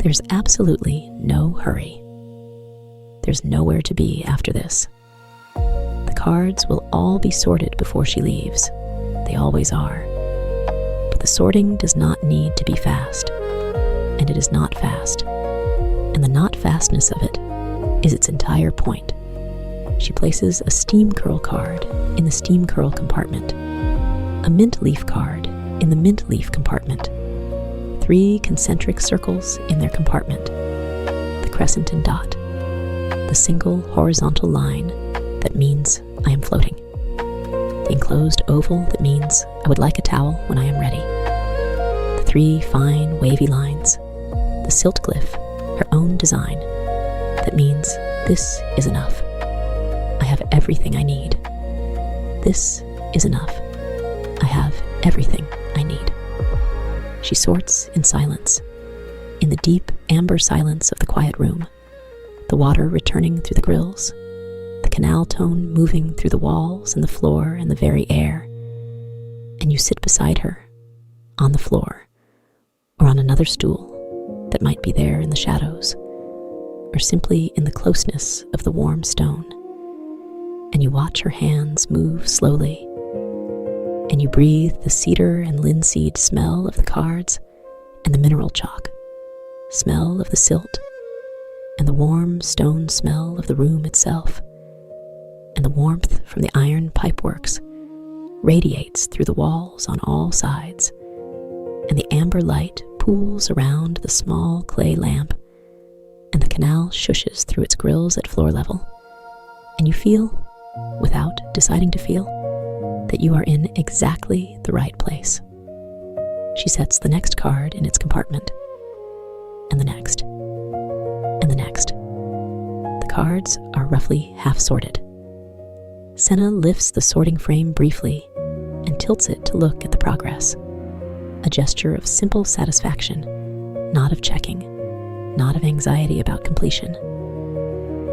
There's absolutely no hurry. There's nowhere to be after this. The cards will all be sorted before she leaves. They always are. But the sorting does not need to be fast, and it is not fast. And the not fastness of it is its entire point. She places a steam curl card in the steam curl compartment, a mint leaf card in the mint leaf compartment, 3 concentric circles in their compartment, the crescent and dot, the single horizontal line that means I am floating, the enclosed oval that means I would like a towel when I am ready, the 3 fine wavy lines, the silt glyph, her own design, that means this is enough. I have everything I need. This is enough. I have everything I need. She sorts in silence, in the deep amber silence of the quiet room, the water returning through the grills, the canal tone moving through the walls and the floor and the very air, and you sit beside her, on the floor, or on another stool that might be there in the shadows, or simply in the closeness of the warm stone, and you watch her hands move slowly, and you breathe the cedar and linseed smell of the cards and the mineral chalk, smell of the silt, and the warm stone smell of the room itself, and the warmth from the iron pipeworks radiates through the walls on all sides, and the amber light pools around the small clay lamp, and the canal shushes through its grills at floor level, and you feel, without deciding to feel, that you are in exactly the right place. She sets the next card in its compartment, and the next, and the next. The cards are roughly half sorted. Senna lifts the sorting frame briefly and tilts it to look at the progress, a gesture of simple satisfaction, not of checking, not of anxiety about completion,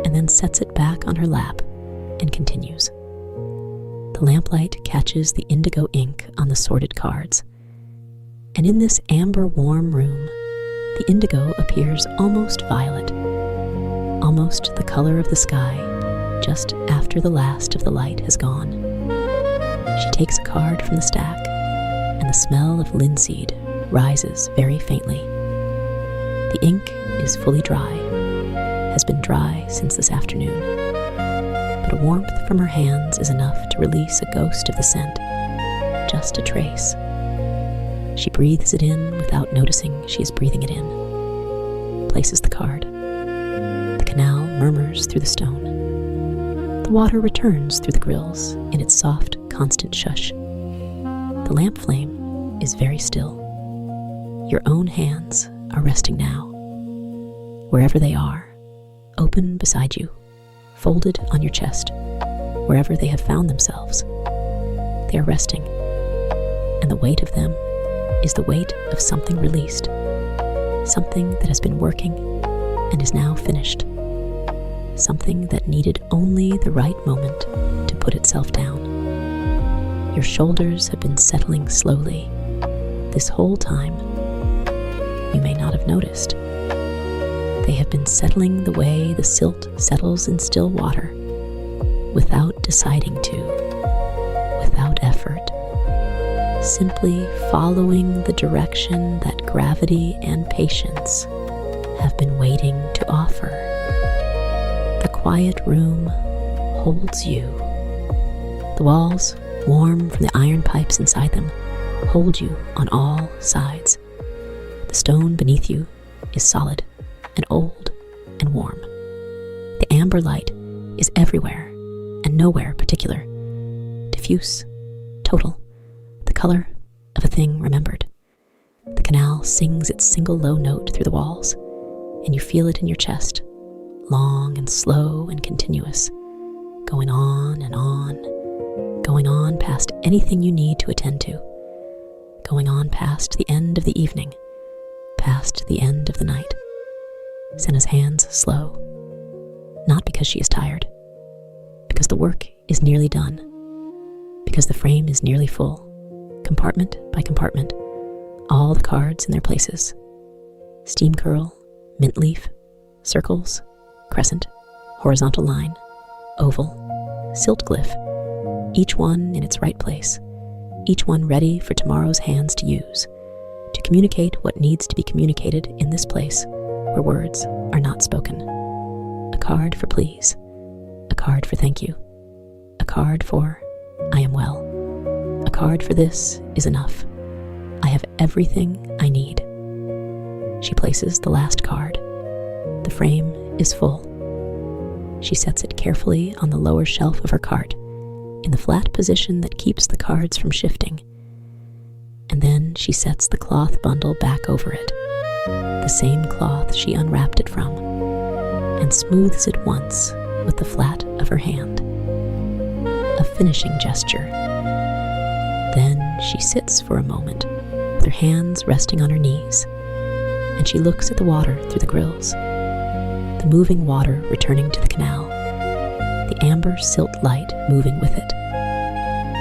and then sets it back on her lap and continues. The lamplight catches the indigo ink on the sorted cards, and in this amber warm room, the indigo appears almost violet, almost the color of the sky just after the last of the light has gone. She takes a card from the stack, and the smell of linseed rises very faintly. The ink is fully dry, has been dry since this afternoon, but a warmth from her hands is enough to release a ghost of the scent, just a trace. She breathes it in without noticing she is breathing it in, places the card. The canal murmurs through the stone. The water returns through the grills in its soft, constant shush. The lamp flame is very still. Your own hands are resting now, wherever they are, open beside you, folded on your chest, wherever they have found themselves. They are resting, and the weight of them is the weight of something released, something that has been working and is now finished, something that needed only the right moment to put itself down. Your shoulders have been settling slowly this whole time. You may not have noticed. They have been settling the way the silt settles in still water, without deciding to, without effort, simply following the direction that gravity and patience have been waiting to offer. The quiet room holds you. The walls, warm from the iron pipes inside them, hold you on all sides. The stone beneath you is solid and old and warm. The amber light is everywhere and nowhere particular, diffuse, total, the color of a thing remembered. The canal sings its single low note through the walls, and you feel it in your chest, long and slow and continuous, going on and on, going on past anything you need to attend to, going on past the end of the evening, past the end of the night. Senna's hands slow, not because she is tired, because the work is nearly done, because the frame is nearly full, compartment by compartment, all the cards in their places. Steam curl, mint leaf, circles, crescent, horizontal line, oval, silt glyph, each one in its right place, each one ready for tomorrow's hands to use, to communicate what needs to be communicated in this place where words are not spoken. A card for please, a card for thank you, a card for I am well, a card for this is enough. I have everything I need. She places the last card. The frame is full. She sets it carefully on the lower shelf of her cart, in the flat position that keeps the cards from shifting. And then she sets the cloth bundle back over it, the same cloth she unwrapped it from, and smooths it once with the flat of her hand. A finishing gesture. Then she sits for a moment, with her hands resting on her knees, and she looks at the water through the grills, the moving water returning to the canal, the amber silt light moving with it,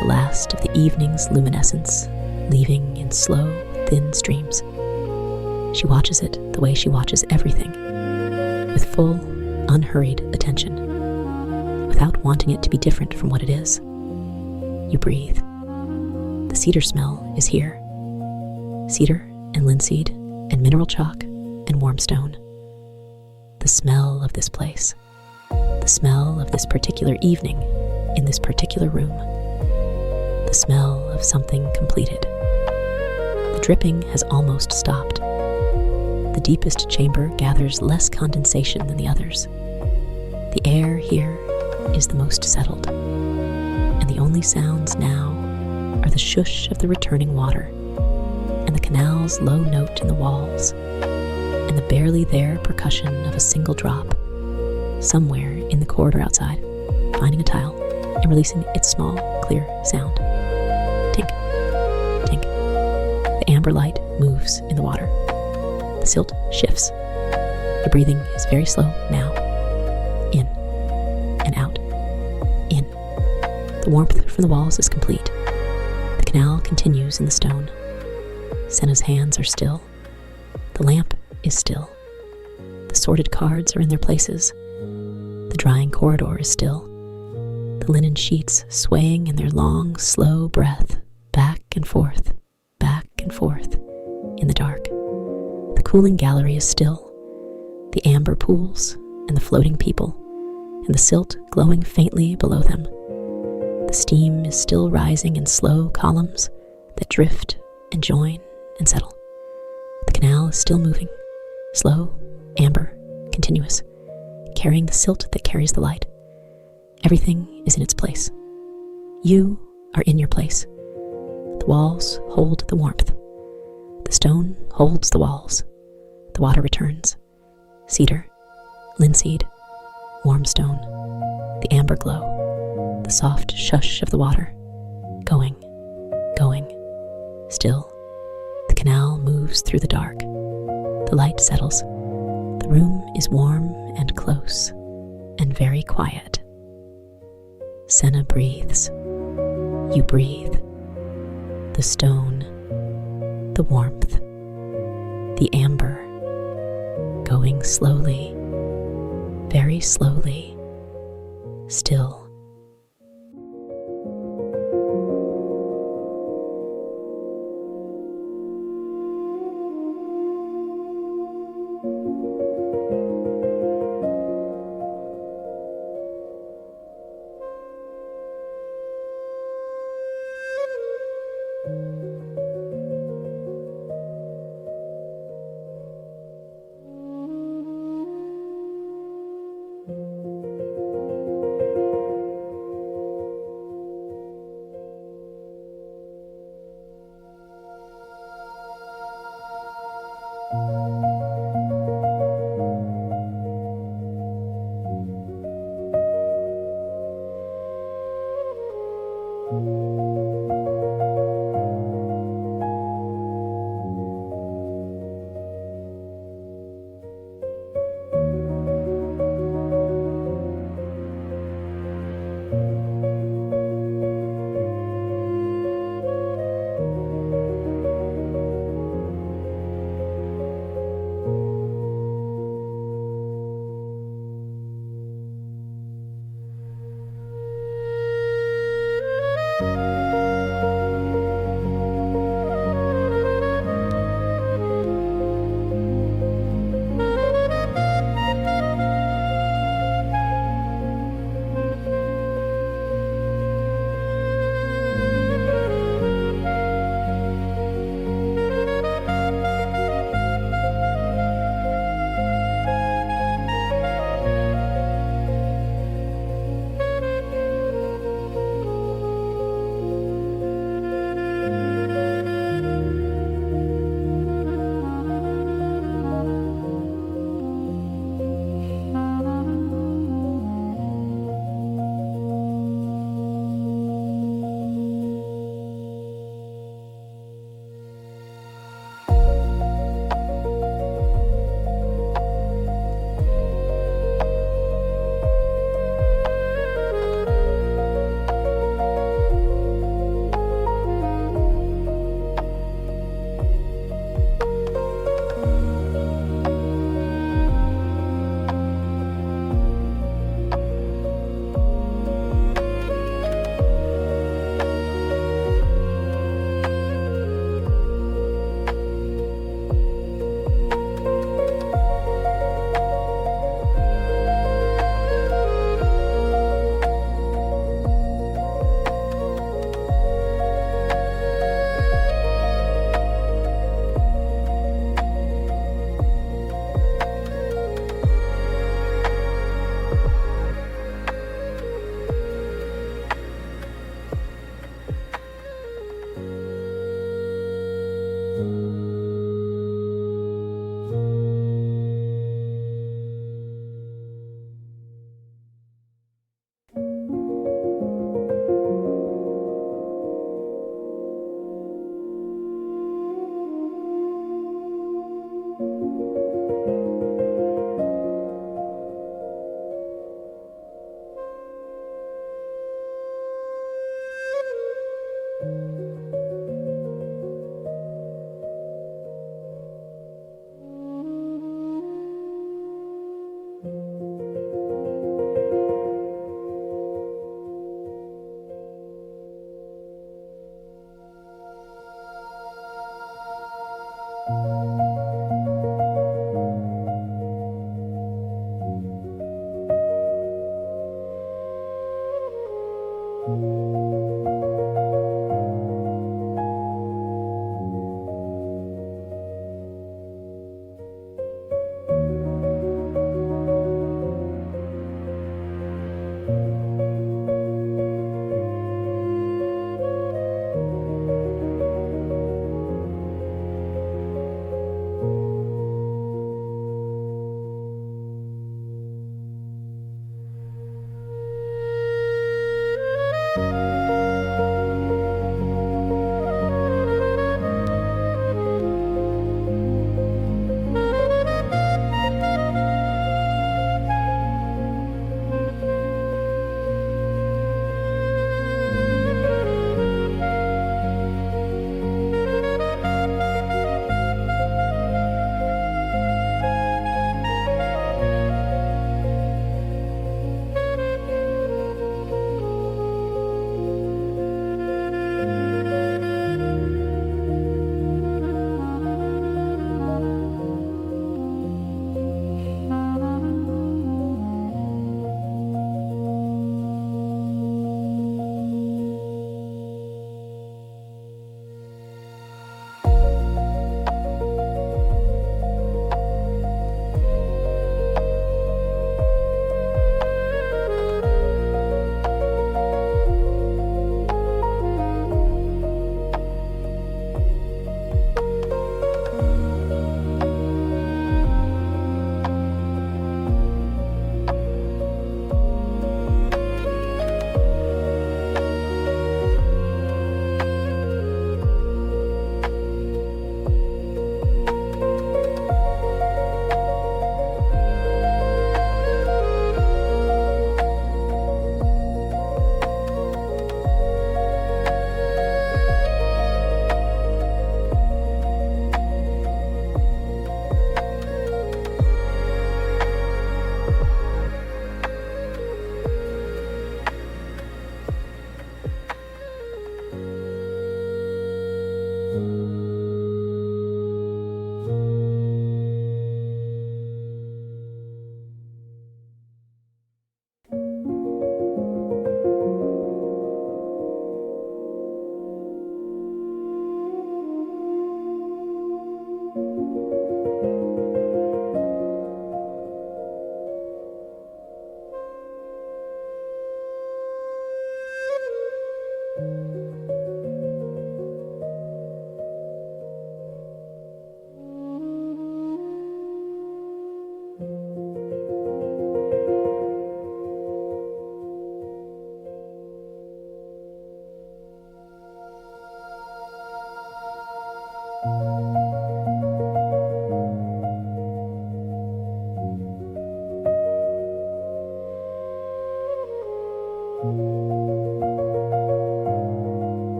the last of the evening's luminescence leaving in slow, thin streams. She watches it the way she watches everything, with full, unhurried attention, without wanting it to be different from what it is. You breathe. The cedar smell is here. Cedar and linseed and mineral chalk and warm stone. The smell of this place. The smell of this particular evening in this particular room. The smell of something completed. The dripping has almost stopped. The deepest chamber gathers less condensation than the others. The air here is the most settled, and the only sounds now are the shush of the returning water, and the canal's low note in the walls, and the barely there percussion of a single drop, somewhere in the corridor outside, finding a tile and releasing its small, clear sound. Tink, tink. The amber light moves in the water. The silt shifts. The breathing is very slow now. In and out. In. The warmth from the walls is complete. The canal continues in the stone. Senna's hands are still. The lamp is still. The sorted cards are in their places. The drying corridor is still. The linen sheets swaying in their long, slow breath, back and forth in the dark. The cooling gallery is still. The amber pools and the floating people, and the silt glowing faintly below them. The steam is still rising in slow columns that drift and join and settle. The canal is still moving, slow, amber, continuous, carrying the silt that carries the light. Everything is in its place. You are in your place. The walls hold the warmth. The stone holds the walls. The water returns. Cedar, linseed, warm stone, the amber glow, the soft shush of the water. Going, still. The canal moves through the dark. The light settles. The room is warm and close and very quiet. Senna breathes. You breathe. The stone, the warmth, the amber, going slowly, very slowly, still.